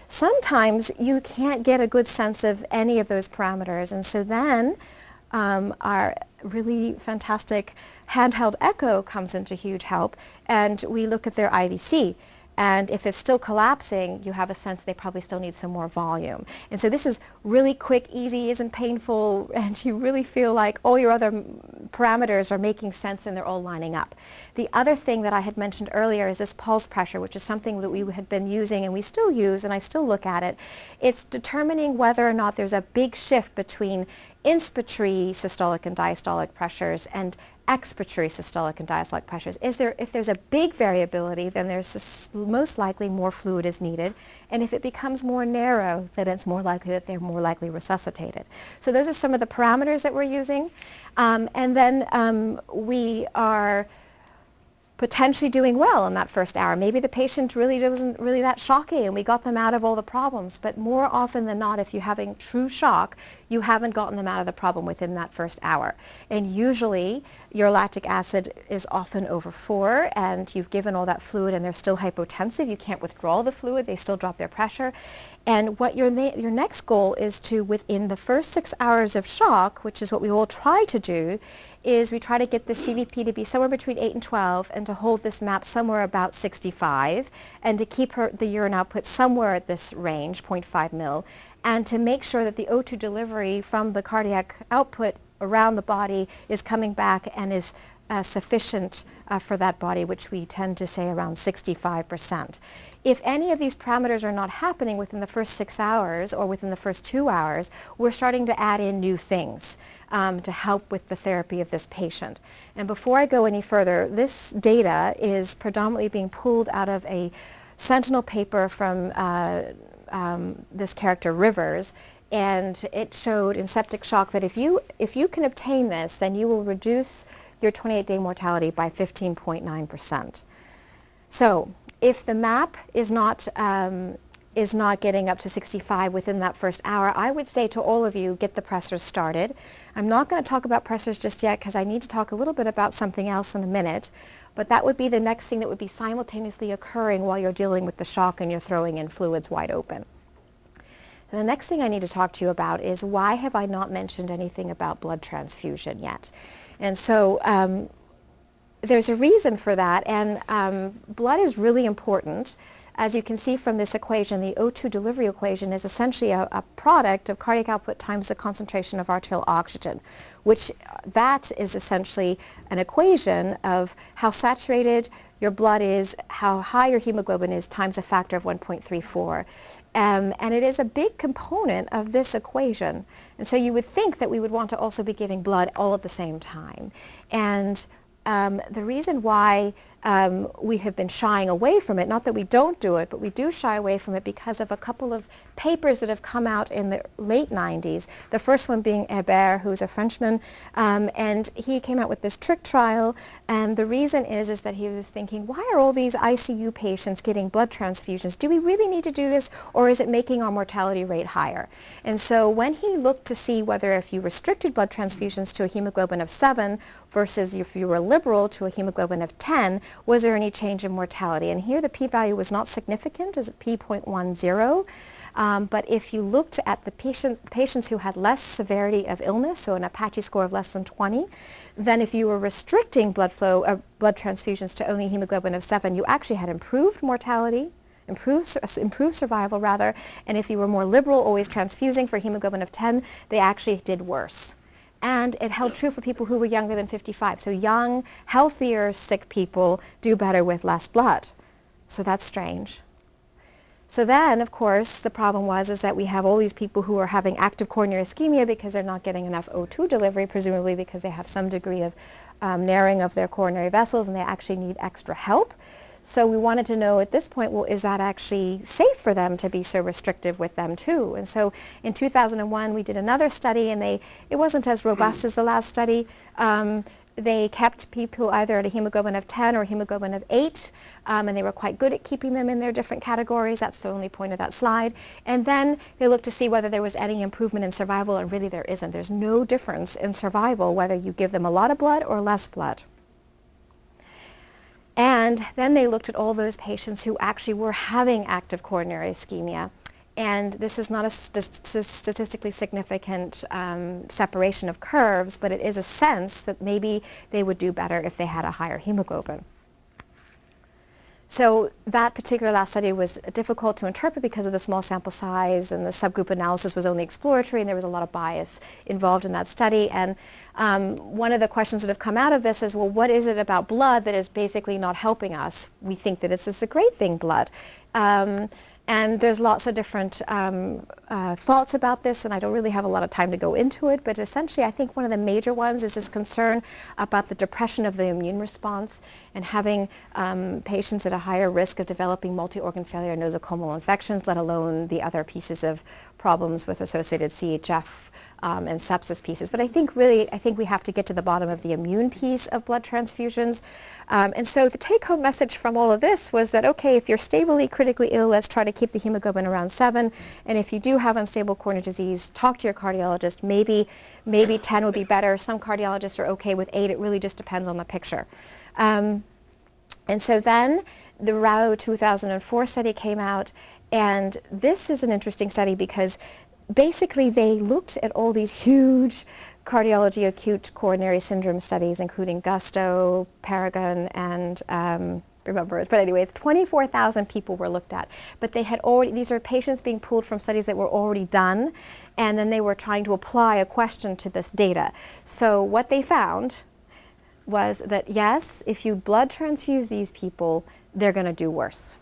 A: Sometimes you can't get a good sense of any of those parameters. And so then our really fantastic handheld echo comes into huge help, and we look at their IVC. And if it's still collapsing, you have a sense they probably still need some more volume. And so this is really quick, easy, isn't painful, and you really feel like all your other parameters are making sense and they're all lining up. The other thing that I had mentioned earlier is this pulse pressure, which is something that we had been using and we still use, and I still look at it. It's determining whether or not there's a big shift between inspiratory systolic and diastolic pressures and expiratory systolic and diastolic pressures. If there's a big variability, then there's most likely more fluid is needed, and if it becomes more narrow, then it's more likely that they're more likely resuscitated. So those are some of the parameters that we're using, and then we are potentially doing well in that first hour. Maybe the patient really wasn't really that shocking and we got them out of all the problems, but more often than not, if you're having true shock, you haven't gotten them out of the problem within that first hour. And usually your lactic acid is often over 4 and you've given all that fluid and they're still hypotensive. You can't withdraw the fluid, they still drop their pressure. And what your next goal is to, within the first 6 hours of shock, which is what we all try to do, is we try to get the CVP to be somewhere between 8 and 12 and to hold this map somewhere about 65 and to keep the urine output somewhere at this range, 0.5 mil, and to make sure that the O2 delivery from the cardiac output around the body is coming back and is sufficient for that body, which we tend to say around 65%. If any of these parameters are not happening within the first 6 hours or within the first 2 hours, we're starting to add in new things to help with the therapy of this patient. And before I go any further, this data is predominantly being pulled out of a Sentinel paper from this character Rivers, and it showed in septic shock that if you can obtain this, then you will reduce your 28-day mortality by 15.9%. So if the MAP is not getting up to 65 within that first hour, I would say to all of you, get the Pressors started. I'm not going to talk about Pressors just yet because I need to talk a little bit about something else in a minute, but that would be the next thing that would be simultaneously occurring while you're dealing with the shock and you're throwing in fluids wide open. The next thing I need to talk to you about is, why have I not mentioned anything about blood transfusion yet? And so there's a reason for that, and blood is really important. As you can see from this equation, the O2 delivery equation is essentially a product of cardiac output times the concentration of arterial oxygen, which that is essentially an equation of how saturated your blood is, how high your hemoglobin is, times a factor of 1.34. And it is a big component of this equation. And so you would think that we would want to also be giving blood all at the same time. And the reason why we have been shying away from it, not that we don't do it, but we do shy away from it because of a couple of papers that have come out in the late 90s. The first one being Hébert, who's a Frenchman, and he came out with this TRICC trial, and the reason is that he was thinking, why are all these ICU patients getting blood transfusions? Do we really need to do this, or is it making our mortality rate higher? And so when he looked to see whether if you restricted blood transfusions to a hemoglobin of 7 versus if you were liberal to a hemoglobin of 10, was there any change in mortality? And here the p-value was not significant, it's at p.10. But if you looked at the patients who had less severity of illness, so an Apache score of less than 20, then if you were restricting blood flow, blood transfusions to only hemoglobin of 7, you actually had improved mortality, improved survival rather, and if you were more liberal, always transfusing for hemoglobin of 10, they actually did worse. And it held true for people who were younger than 55. So young, healthier, sick people do better with less blood. So that's strange. So then, of course, the problem is that we have all these people who are having active coronary ischemia because they're not getting enough O2 delivery, presumably because they have some degree of narrowing of their coronary vessels and they actually need extra help. So we wanted to know at this point, well, is that actually safe for them to be so restrictive with them too? And so in 2001, we did another study, and it wasn't as robust as the last study. They kept people either at a hemoglobin of 10 or hemoglobin of 8, and they were quite good at keeping them in their different categories. That's the only point of that slide. And then they looked to see whether there was any improvement in survival, and really there isn't. There's no difference in survival whether you give them a lot of blood or less blood. And then they looked at all those patients who actually were having active coronary ischemia. And this is not a statistically significant separation of curves, but it is a sense that maybe they would do better if they had a higher hemoglobin. So that particular last study was difficult to interpret because of the small sample size, and the subgroup analysis was only exploratory, and there was a lot of bias involved in that study. And one of the questions that have come out of this is, well, what is it about blood that is basically not helping us? We think that it's a great thing, blood. And there's lots of different thoughts about this, and I don't really have a lot of time to go into it, but essentially I think one of the major ones is this concern about the depression of the immune response and having patients at a higher risk of developing multi-organ failure and nosocomial infections, let alone the other pieces of problems with associated CHF and sepsis pieces. But I think we have to get to the bottom of the immune piece of blood transfusions. And so the take-home message from all of this was that, okay, if you're stably critically ill, let's try to keep the hemoglobin around 7. And if you do have unstable coronary disease, talk to your cardiologist. Maybe 10 would be better. Some cardiologists are okay with 8. It really just depends on the picture. And so then the RAO 2004 study came out, and this is an interesting study because basically they looked at all these huge cardiology acute coronary syndrome studies, including Gusto, Paragon, and remember it, but anyways, 24,000 people were looked at. But they had already, these are patients being pulled from studies that were already done, and then they were trying to apply a question to this data. So what they found was that yes, if you blood transfuse these people, they're going to do worse.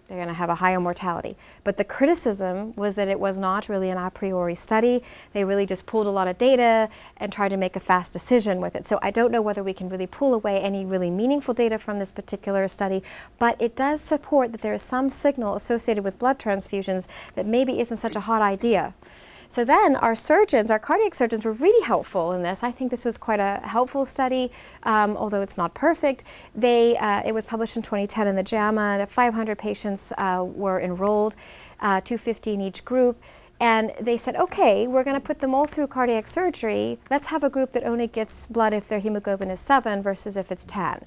A: They're going to have a higher mortality. But the criticism was that it was not really an a priori study. They really just pulled a lot of data and tried to make a fast decision with it. So I don't know whether we can really pull away any really meaningful data from this particular study, but it does support that there is some signal associated with blood transfusions that maybe isn't such a hot idea. So then our surgeons, our cardiac surgeons, were really helpful in this. I think this was quite a helpful study, although it's not perfect. It was published in 2010 in the JAMA. The 500 patients were enrolled, 250 in each group. And they said, okay, we're going to put them all through cardiac surgery. Let's have a group that only gets blood if their hemoglobin is 7 versus if it's 10.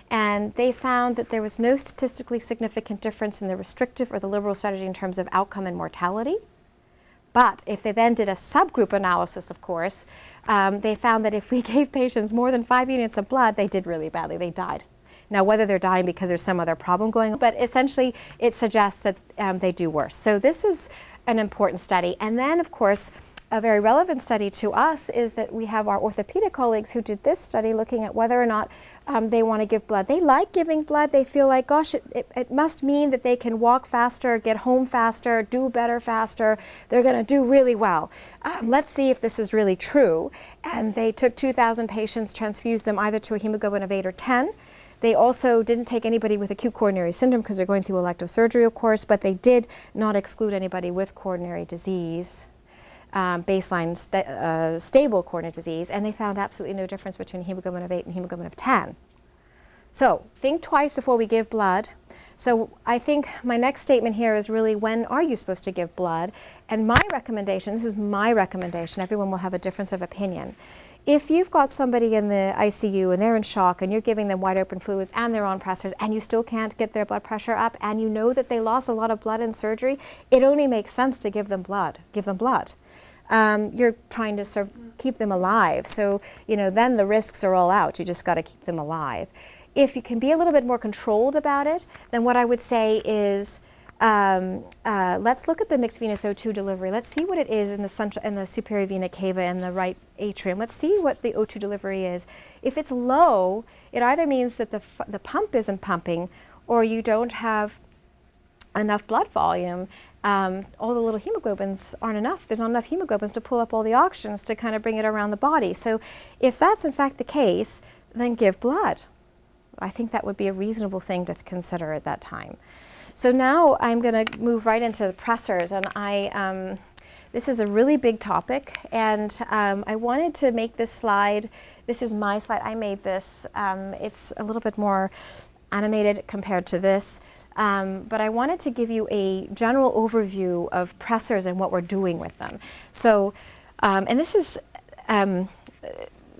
A: And they found that there was no statistically significant difference in the restrictive or the liberal strategy in terms of outcome and mortality. But if they then did a subgroup analysis, of course, they found that if we gave patients more than 5 units of blood, they did really badly. They died. Now, whether they're dying because there's some other problem going on, but essentially it suggests that they do worse. So this is an important study. And then, of course, a very relevant study to us is that we have our orthopedic colleagues who did this study looking at whether or not they want to give blood. They like giving blood. They feel like, gosh, it must mean that they can walk faster, get home faster, do better faster. They're going to do really well. Let's see if this is really true. And they took 2,000 patients, transfused them either to a hemoglobin of 8 or 10. They also didn't take anybody with acute coronary syndrome because they're going through elective surgery, of course, but they did not exclude anybody with coronary disease. Baseline stable coronary disease, and they found absolutely no difference between hemoglobin of 8 and hemoglobin of 10. So think twice before we give blood. So I think my next statement here is really, when are you supposed to give blood? And my recommendation, this is my recommendation, everyone will have a difference of opinion. If you've got somebody in the ICU and they're in shock and you're giving them wide open fluids and they're on pressors and you still can't get their blood pressure up and you know that they lost a lot of blood in surgery, it only makes sense to give them blood. Give them blood. You're trying to keep them alive. So, then the risks are all out. You just got to keep them alive. If you can be a little bit more controlled about it, then what I would say is, let's look at the mixed venous O2 delivery. Let's see what it is in the superior vena cava and the right atrium. Let's see what the O2 delivery is. If it's low, it either means that the pump isn't pumping, or you don't have enough blood volume. All the little hemoglobins aren't enough. There's not enough hemoglobins to pull up all the oxygens to kind of bring it around the body. So if that's in fact the case, then give blood. I think that would be a reasonable thing to consider at that time. So now I'm going to move right into the pressors, and this is a really big topic, and I wanted to make this slide. This is my slide. I made this. It's a little bit more animated compared to this, but I wanted to give you a general overview of pressors and what we're doing with them. So, and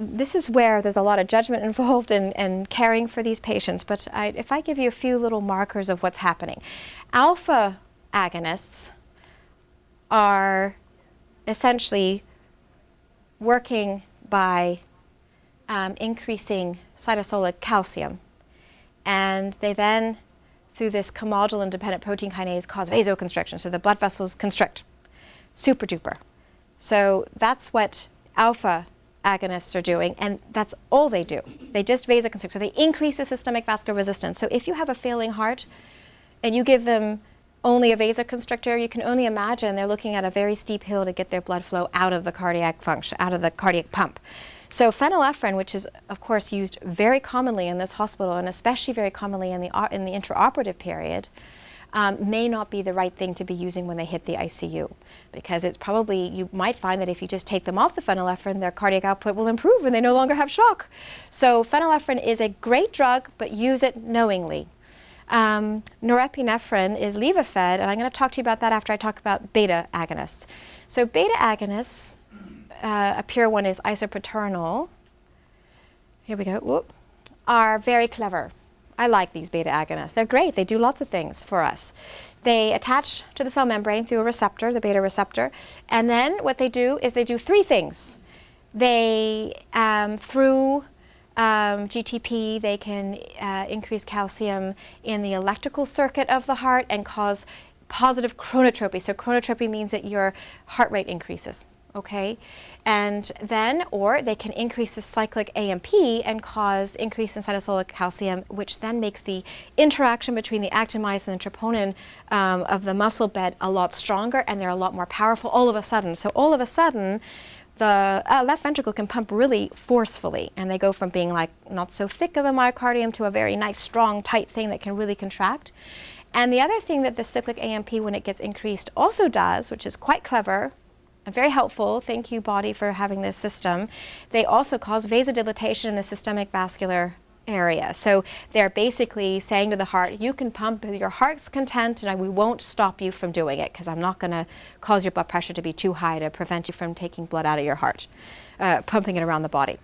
A: this is where there's a lot of judgment involved in caring for these patients, but if I give you a few little markers of what's happening. Alpha agonists are essentially working by increasing cytosolic calcium, and they then, through this comedulin-dependent protein kinase, cause vasoconstriction, so the blood vessels constrict. Super duper. So that's what alpha agonists are doing, and that's all they do. They just vasoconstrict, so they increase the systemic vascular resistance. So if you have a failing heart and you give them only a vasoconstrictor, you can only imagine they're looking at a very steep hill to get their blood flow out of the cardiac function, out of the cardiac pump. So phenylephrine, which is of course used very commonly in this hospital and especially very commonly in the intraoperative period, may not be the right thing to be using when they hit the ICU, because it's probably, you might find that if you just take them off the phenylephrine, their cardiac output will improve and they no longer have shock. So phenylephrine is a great drug, but use it knowingly. Norepinephrine is levofed, and I'm going to talk to you about that after I talk about beta agonists. So beta agonists, a pure one is isoproternol. Here we go. Whoop. Are very clever. I like these beta agonists. They're great. They do lots of things for us. They attach to the cell membrane through a receptor, the beta receptor, and then what they do is they do three things. They, through GTP, they can increase calcium in the electrical circuit of the heart and cause positive chronotropy. So chronotropy means that your heart rate increases. Okay, and then, or they can increase the cyclic AMP and cause increase in cytosolic calcium, which then makes the interaction between the actin myosin and troponin of the muscle bed a lot stronger, and they're a lot more powerful all of a sudden. So all of a sudden, the left ventricle can pump really forcefully, and they go from being like not so thick of a myocardium to a very nice, strong, tight thing that can really contract. And the other thing that the cyclic AMP, when it gets increased, also does, which is quite clever, very helpful, thank you body for having this system, they also cause vasodilatation in the systemic vascular area. So they're basically saying to the heart, you can pump your heart's content and we won't stop you from doing it, because I'm not going to cause your blood pressure to be too high to prevent you from taking blood out of your heart, pumping it around the body.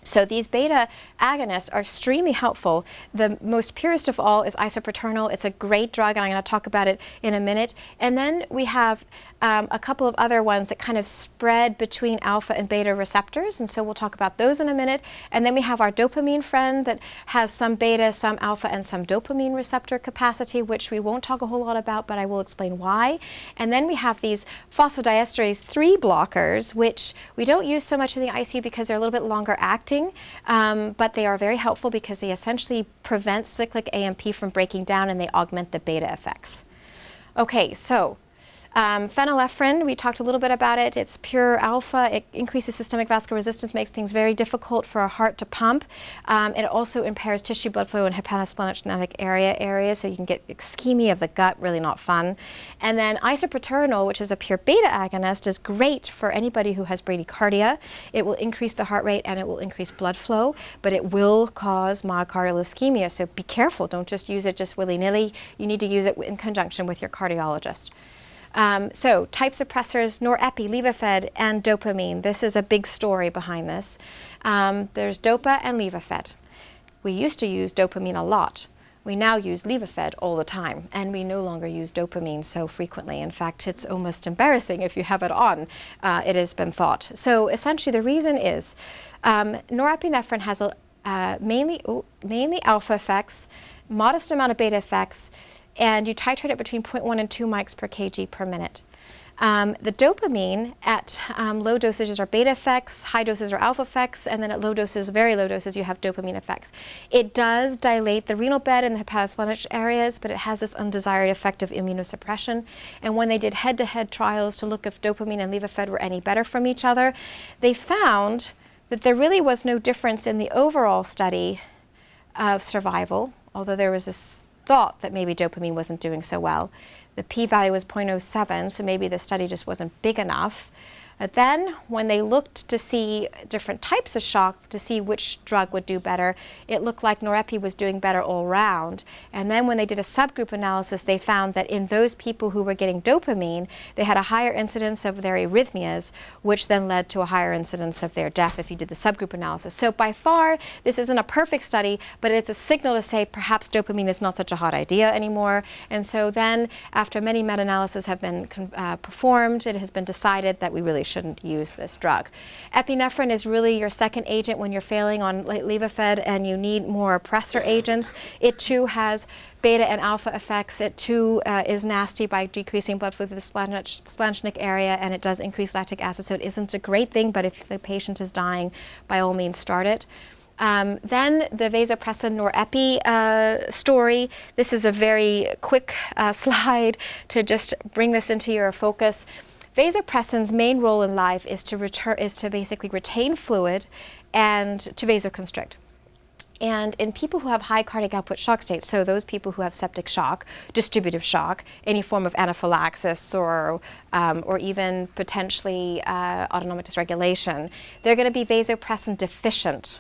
A: So these beta agonists are extremely helpful. The most purest of all is isoproternol. It's a great drug, and I'm going to talk about it in a minute. And then we have a couple of other ones that kind of spread between alpha and beta receptors, and so we'll talk about those in a minute. And then we have our dopamine friend that has some beta, some alpha, and some dopamine receptor capacity, which we won't talk a whole lot about, but I will explain why. And then we have these phosphodiesterase 3 blockers, which we don't use so much in the ICU because they're a little bit longer acting. But they are very helpful because they essentially prevent cyclic AMP from breaking down, and they augment the beta effects. Okay, so Phenylephrine, we talked a little bit about it. It's pure alpha. It increases systemic vascular resistance, makes things very difficult for a heart to pump. It also impairs tissue blood flow in hepatosplenic area, so you can get ischemia of the gut, really not fun. And then isoproterenol, which is a pure beta agonist, is great for anybody who has bradycardia. It will increase the heart rate and it will increase blood flow, but it will cause myocardial ischemia, so be careful. Don't just use it just willy-nilly. You need to use it in conjunction with your cardiologist. So types of pressors, norepi, Levophed, and dopamine. This is a big story behind this. There's dopa and Levophed. We used to use dopamine a lot. We now use Levophed all the time, and we no longer use dopamine so frequently. In fact, it's almost embarrassing if you have it on, it has been thought. So essentially the reason is norepinephrine has mainly alpha effects, modest amount of beta effects, and you titrate it between 0.1 and 2 mics per kg per minute. The dopamine at low dosages are beta effects, high doses are alpha effects, and then at low doses, very low doses, you have dopamine effects. It does dilate the renal bed and the hepatosplenic areas, but it has this undesired effect of immunosuppression. And when they did head-to-head trials to look if dopamine and Levophed were any better from each other, they found that there really was no difference in the overall study of survival, although there was this thought that maybe dopamine wasn't doing so well. The p-value was 0.07, so maybe the study just wasn't big enough. But then when they looked to see different types of shock to see which drug would do better, it looked like norepi was doing better all round. And then when they did a subgroup analysis, they found that in those people who were getting dopamine, they had a higher incidence of their arrhythmias, which then led to a higher incidence of their death if you did the subgroup analysis. So by far, this isn't a perfect study, but it's a signal to say perhaps dopamine is not such a hot idea anymore. And so then, after many meta-analyses have been performed, it has been decided that we really shouldn't use this drug. Epinephrine is really your second agent when you're failing on Levophed and you need more pressor agents. It too has beta and alpha effects. It too is nasty by decreasing blood flow to the splanchnic area, and it does increase lactic acid, so it isn't a great thing, but if the patient is dying, by all means start it. Then the vasopressin norepi story. This is a very quick slide to just bring this into your focus. Vasopressin's main role in life is to basically retain fluid and to vasoconstrict. And in people who have high cardiac output shock states, so those people who have septic shock, distributive shock, any form of anaphylaxis or even potentially autonomic dysregulation, they're going to be vasopressin deficient.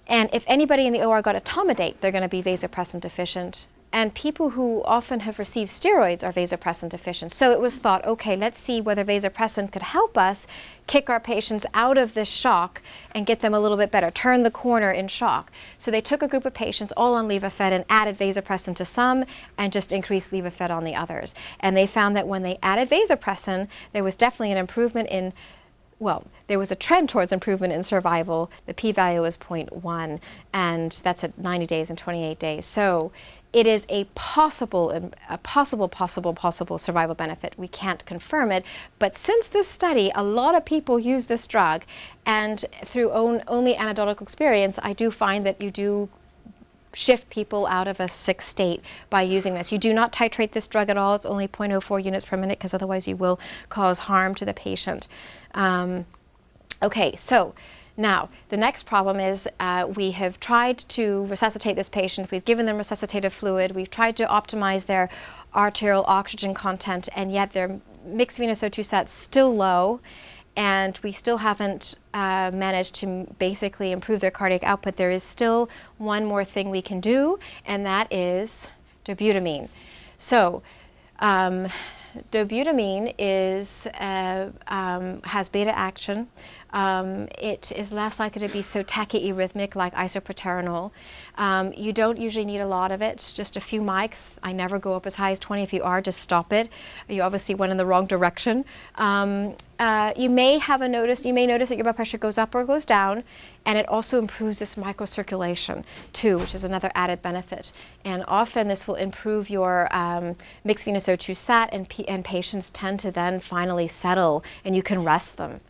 A: And if anybody in the OR got etomidate, they're going to be vasopressin deficient. And people who often have received steroids are vasopressin deficient. So it was thought, okay, let's see whether vasopressin could help us kick our patients out of this shock and get them a little bit better, turn the corner in shock. So they took a group of patients all on Levophed and added vasopressin to some and just increased Levophed on the others. And they found that when they added vasopressin, there was definitely an improvement in, well, there was a trend towards improvement in survival. The p-value was 0.1, and that's at 90 days and 28 days. So it is a possible survival benefit. We can't confirm it, but since this study, a lot of people use this drug, and through only anecdotal experience, I do find that you do shift people out of a sick state by using this. You do not titrate this drug at all. It's only 0.04 units per minute, because otherwise you will cause harm to the patient. Okay, so now the next problem is we have tried to resuscitate this patient. We've given them resuscitative fluid. We've tried to optimize their arterial oxygen content, and yet their mixed venous O2 set's still low, and we still haven't managed to basically improve their cardiac output. There is still one more thing we can do, and that is dobutamine. So dobutamine has beta action. It is less likely to be so tachyarrhythmic like isoproterenol. You don't usually need a lot of it, just a few mics. I never go up as high as 20. If you are, just stop it. You obviously went in the wrong direction. You may notice that your blood pressure goes up or goes down, and it also improves this microcirculation too, which is another added benefit. And often this will improve your mixed venous O2 sat, and patients tend to then finally settle, and you can rest them.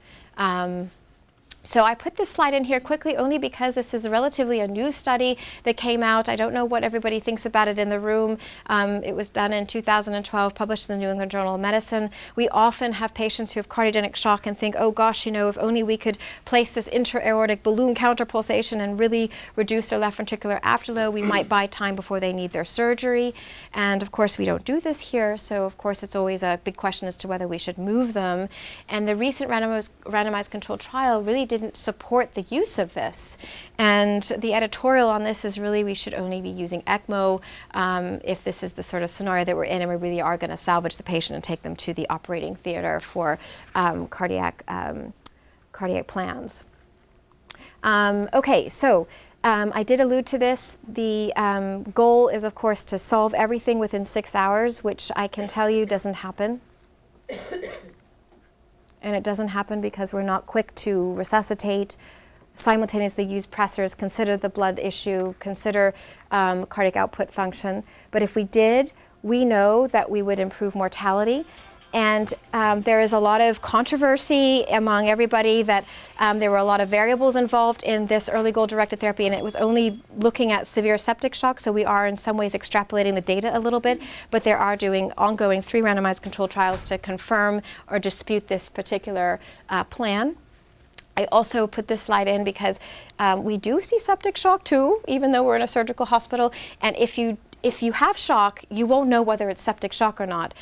A: So I put this slide in here quickly only because this is relatively a new study that came out. I don't know what everybody thinks about it in the room. It was done in 2012, published in the New England Journal of Medicine. We often have patients who have cardiogenic shock and think, oh gosh, you know, if only we could place this intra-aortic balloon counterpulsation and really reduce their left ventricular afterload, we might buy time before they need their surgery. And of course, we don't do this here. So of course, it's always a big question as to whether we should move them. And the recent randomized controlled trial really didn't support the use of this. And the editorial on this is really we should only be using ECMO if this is the sort of scenario that we're in and we really are going to salvage the patient and take them to the operating theater for cardiac plans. Okay, so I did allude to this. The goal is, of course, to solve everything within 6 hours, which I can tell you doesn't happen. And it doesn't happen because we're not quick to resuscitate, simultaneously use pressors, consider the blood issue, consider cardiac output function. But if we did, we know that we would improve mortality. And there is a lot of controversy among everybody that there were a lot of variables involved in this early goal-directed therapy, and it was only looking at severe septic shock, so we are in some ways extrapolating the data a little bit, but there are doing ongoing 3 randomized controlled trials to confirm or dispute this particular plan. I also put this slide in because we do see septic shock too, even though we're in a surgical hospital, and if you have shock, you won't know whether it's septic shock or not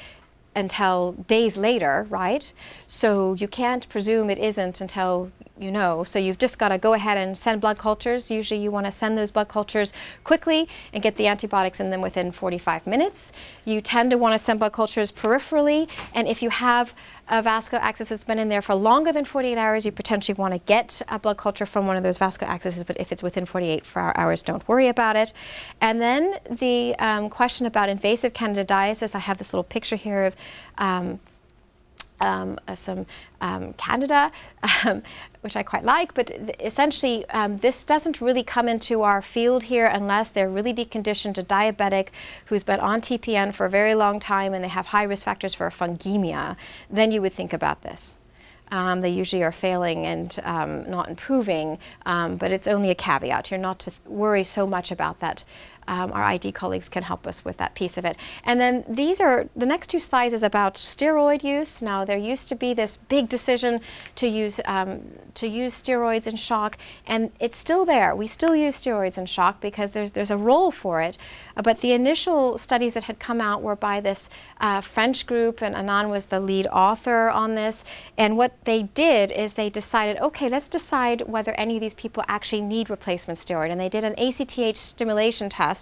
A: until days later, right? So you can't presume it isn't until you know. So you've just got to go ahead and send blood cultures. Usually you want to send those blood cultures quickly and get the antibiotics in them within 45 minutes. You tend to want to send blood cultures peripherally, and if you have a vascular access that's been in there for longer than 48 hours, you potentially want to get a blood culture from one of those vascular accesses, but if it's within 48 hours, don't worry about it. And then the question about invasive candidiasis, I have this little picture here of some candida, which I quite like, but essentially this doesn't really come into our field here unless they're really deconditioned, a diabetic who's been on TPN for a very long time and they have high risk factors for a fungemia. Then you would think about this. They usually are failing and not improving, but it's only a caveat. You're not to worry so much about that. Our ID colleagues can help us with that piece of it. And then the next 2 slides is about steroid use. Now there used to be this big decision to use steroids in shock, and it's still there. We still use steroids in shock because there's a role for it. But the initial studies that had come out were by this French group, and Anand was the lead author on this. And what they did is they decided, okay, let's decide whether any of these people actually need replacement steroid. And they did an ACTH stimulation test,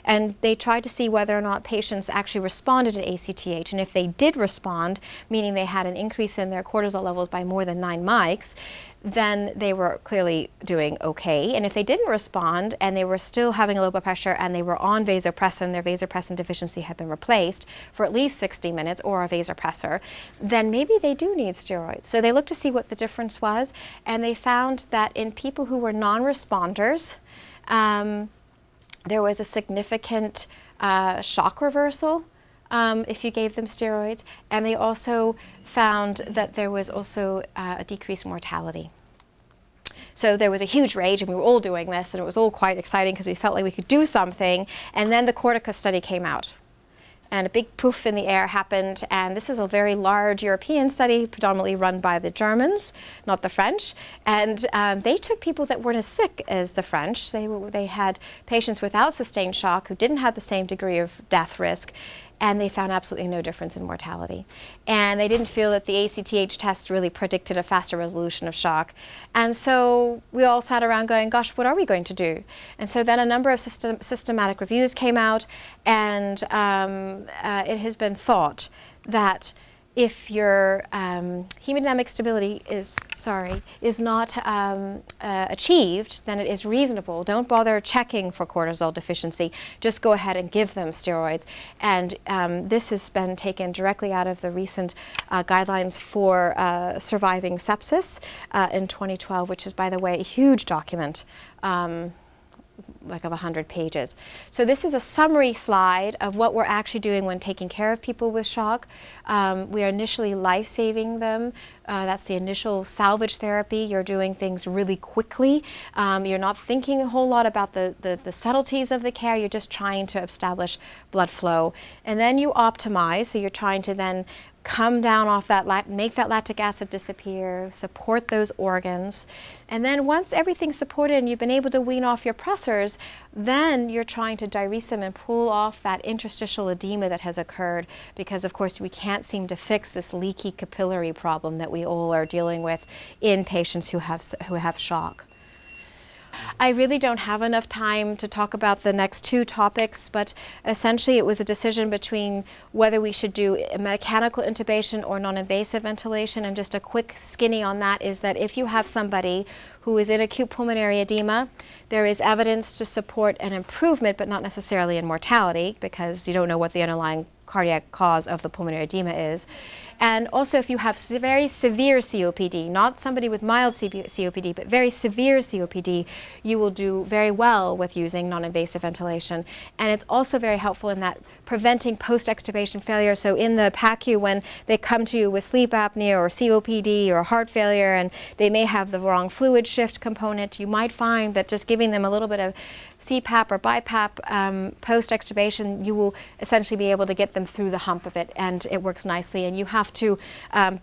A: and they tried to see whether or not patients actually responded to ACTH. And if they did respond, meaning they had an increase in their cortisol levels by more than 9 mics, then they were clearly doing okay. And if they didn't respond and they were still having a low blood pressure and they were on vasopressin, their vasopressin deficiency had been replaced for at least 60 minutes or a vasopressor, then maybe they do need steroids. So they looked to see what the difference was, and they found that in people who were non-responders, there was a significant shock reversal if you gave them steroids, and they also found that there was also a decreased mortality. So there was a huge rage, and we were all doing this, and it was all quite exciting because we felt like we could do something, and then the CORTICUS study came out. And a big poof in the air happened, and this is a very large European study, predominantly run by the Germans, not the French. And they took people that weren't as sick as the French. They had patients without sustained shock who didn't have the same degree of death risk, and they found absolutely no difference in mortality. And they didn't feel that the ACTH test really predicted a faster resolution of shock. And so we all sat around going, gosh, what are we going to do? And so then a number of systematic reviews came out, and it has been thought that if your hemodynamic stability is not achieved, then it is reasonable. Don't bother checking for cortisol deficiency. Just go ahead and give them steroids. And this has been taken directly out of the recent guidelines for surviving sepsis in 2012, which is, by the way, a huge document. like of 100 pages. So this is a summary slide of what we're actually doing when taking care of people with shock. We are initially life-saving them. That's the initial salvage therapy. You're doing things really quickly. You're not thinking a whole lot about the subtleties of the care. You're just trying to establish blood flow. And then you optimize, so you're trying to then come down off that, make that lactic acid disappear, support those organs. And then once everything's supported and you've been able to wean off your pressors, then you're trying to diurese them and pull off that interstitial edema that has occurred, because of course we can't seem to fix this leaky capillary problem that we all are dealing with in patients who have shock. I really don't have enough time to talk about the next two topics, but essentially it was a decision between whether we should do a mechanical intubation or non-invasive ventilation, and just a quick skinny on that is that if you have somebody who is in acute pulmonary edema, there is evidence to support an improvement, but not necessarily in mortality, because you don't know what the underlying cardiac cause of the pulmonary edema is. And also if you have very severe COPD, not somebody with mild COPD, but very severe COPD, you will do very well with using non-invasive ventilation. And it's also very helpful in that preventing post-extubation failure. So in the PACU, when they come to you with sleep apnea or COPD or heart failure, and they may have the wrong fluid shift component, you might find that just giving them a little bit of CPAP or BiPAP post-extubation, you will essentially be able to get them through the hump of it, and it works nicely. And you have to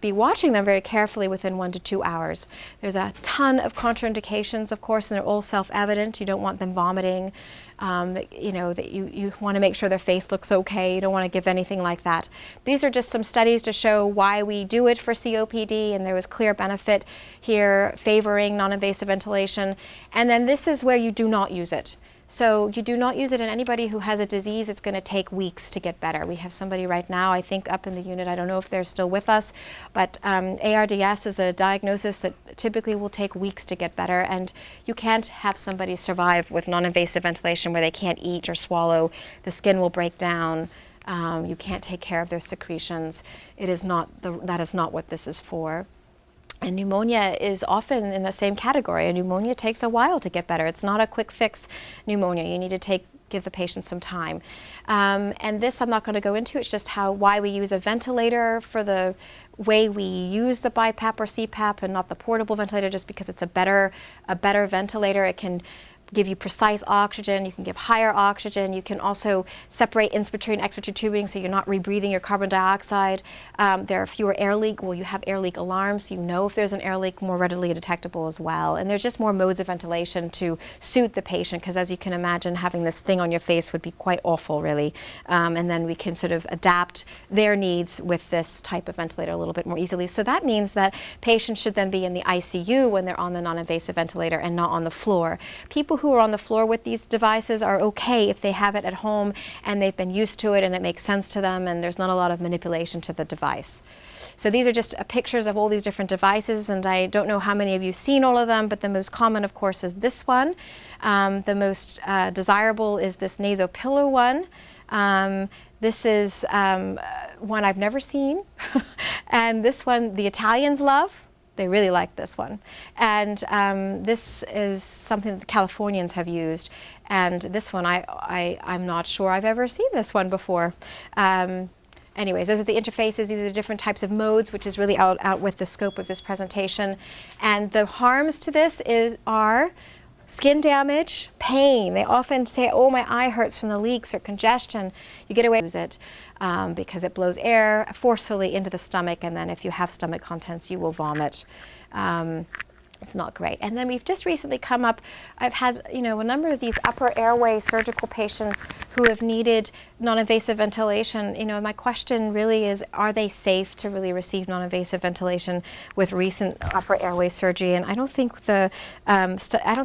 A: be watching them very carefully within 1 to 2 hours. There's a ton of contraindications, of course, and they're all self-evident. You don't want them vomiting. You want to make sure their face looks okay. You don't want to give anything like that. These are just some studies to show why we do it for COPD, and there was clear benefit here favoring non-invasive ventilation. And then this is where you do not use it. So you do not use it in anybody who has a disease. It's going to take weeks to get better. We have somebody right now, I think, up in the unit. I don't know if they're still with us, but ARDS is a diagnosis that typically will take weeks to get better, and you can't have somebody survive with non-invasive ventilation where they can't eat or swallow. The skin will break down. You can't take care of their secretions. That is not what this is for. And pneumonia is often in the same category. And pneumonia takes a while to get better. It's not a quick fix pneumonia. You need to give the patient some time. And this I'm not going to go into. It's just why we use a ventilator for the way we use the BiPAP or CPAP and not the portable ventilator, just because it's a better ventilator. It can give you precise oxygen, you can give higher oxygen, you can also separate inspiratory and expiratory tubing so you're not rebreathing your carbon dioxide. There are fewer air leak. Well, you have air leak alarms, so you know if there's an air leak more readily detectable as well. And there's just more modes of ventilation to suit the patient, because as you can imagine, having this thing on your face would be quite awful, really. And then we can sort of adapt their needs with this type of ventilator a little bit more easily. So that means that patients should then be in the ICU when they're on the non-invasive ventilator and not on the floor. People who are on the floor with these devices are okay if they have it at home and they've been used to it and it makes sense to them and there's not a lot of manipulation to the device. So these are just pictures of all these different devices, and I don't know how many of you have seen all of them, but the most common, of course, is this one. The most desirable is this nasopillar one. This is one I've never seen. And this one, the Italians love. They really like this one. And this is something that the Californians have used. And this one, I'm not sure I've ever seen this one before. Anyways, those are the interfaces. These are different types of modes, which is really out with the scope of this presentation. And the harms to this are skin damage, pain. They often say, oh, my eye hurts from the leaks or congestion. You get away with it because it blows air forcefully into the stomach, and then if you have stomach contents, you will vomit. It's not great. And then we've just recently come up, I've had a number of these upper airway surgical patients who have needed non-invasive ventilation. My question really is, are they safe to really receive non-invasive ventilation with recent upper airway surgery? And I don't think I don't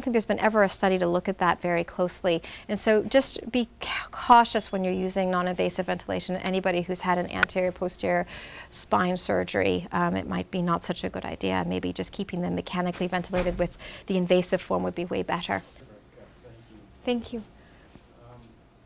A: think there's been ever a study to look at that very closely. And so just be cautious when you're using non-invasive ventilation. Anybody who's had an anterior posterior spine surgery, it might be not such a good idea. Maybe just keeping them mechanically ventilated with the invasive form would be way better. Thank you.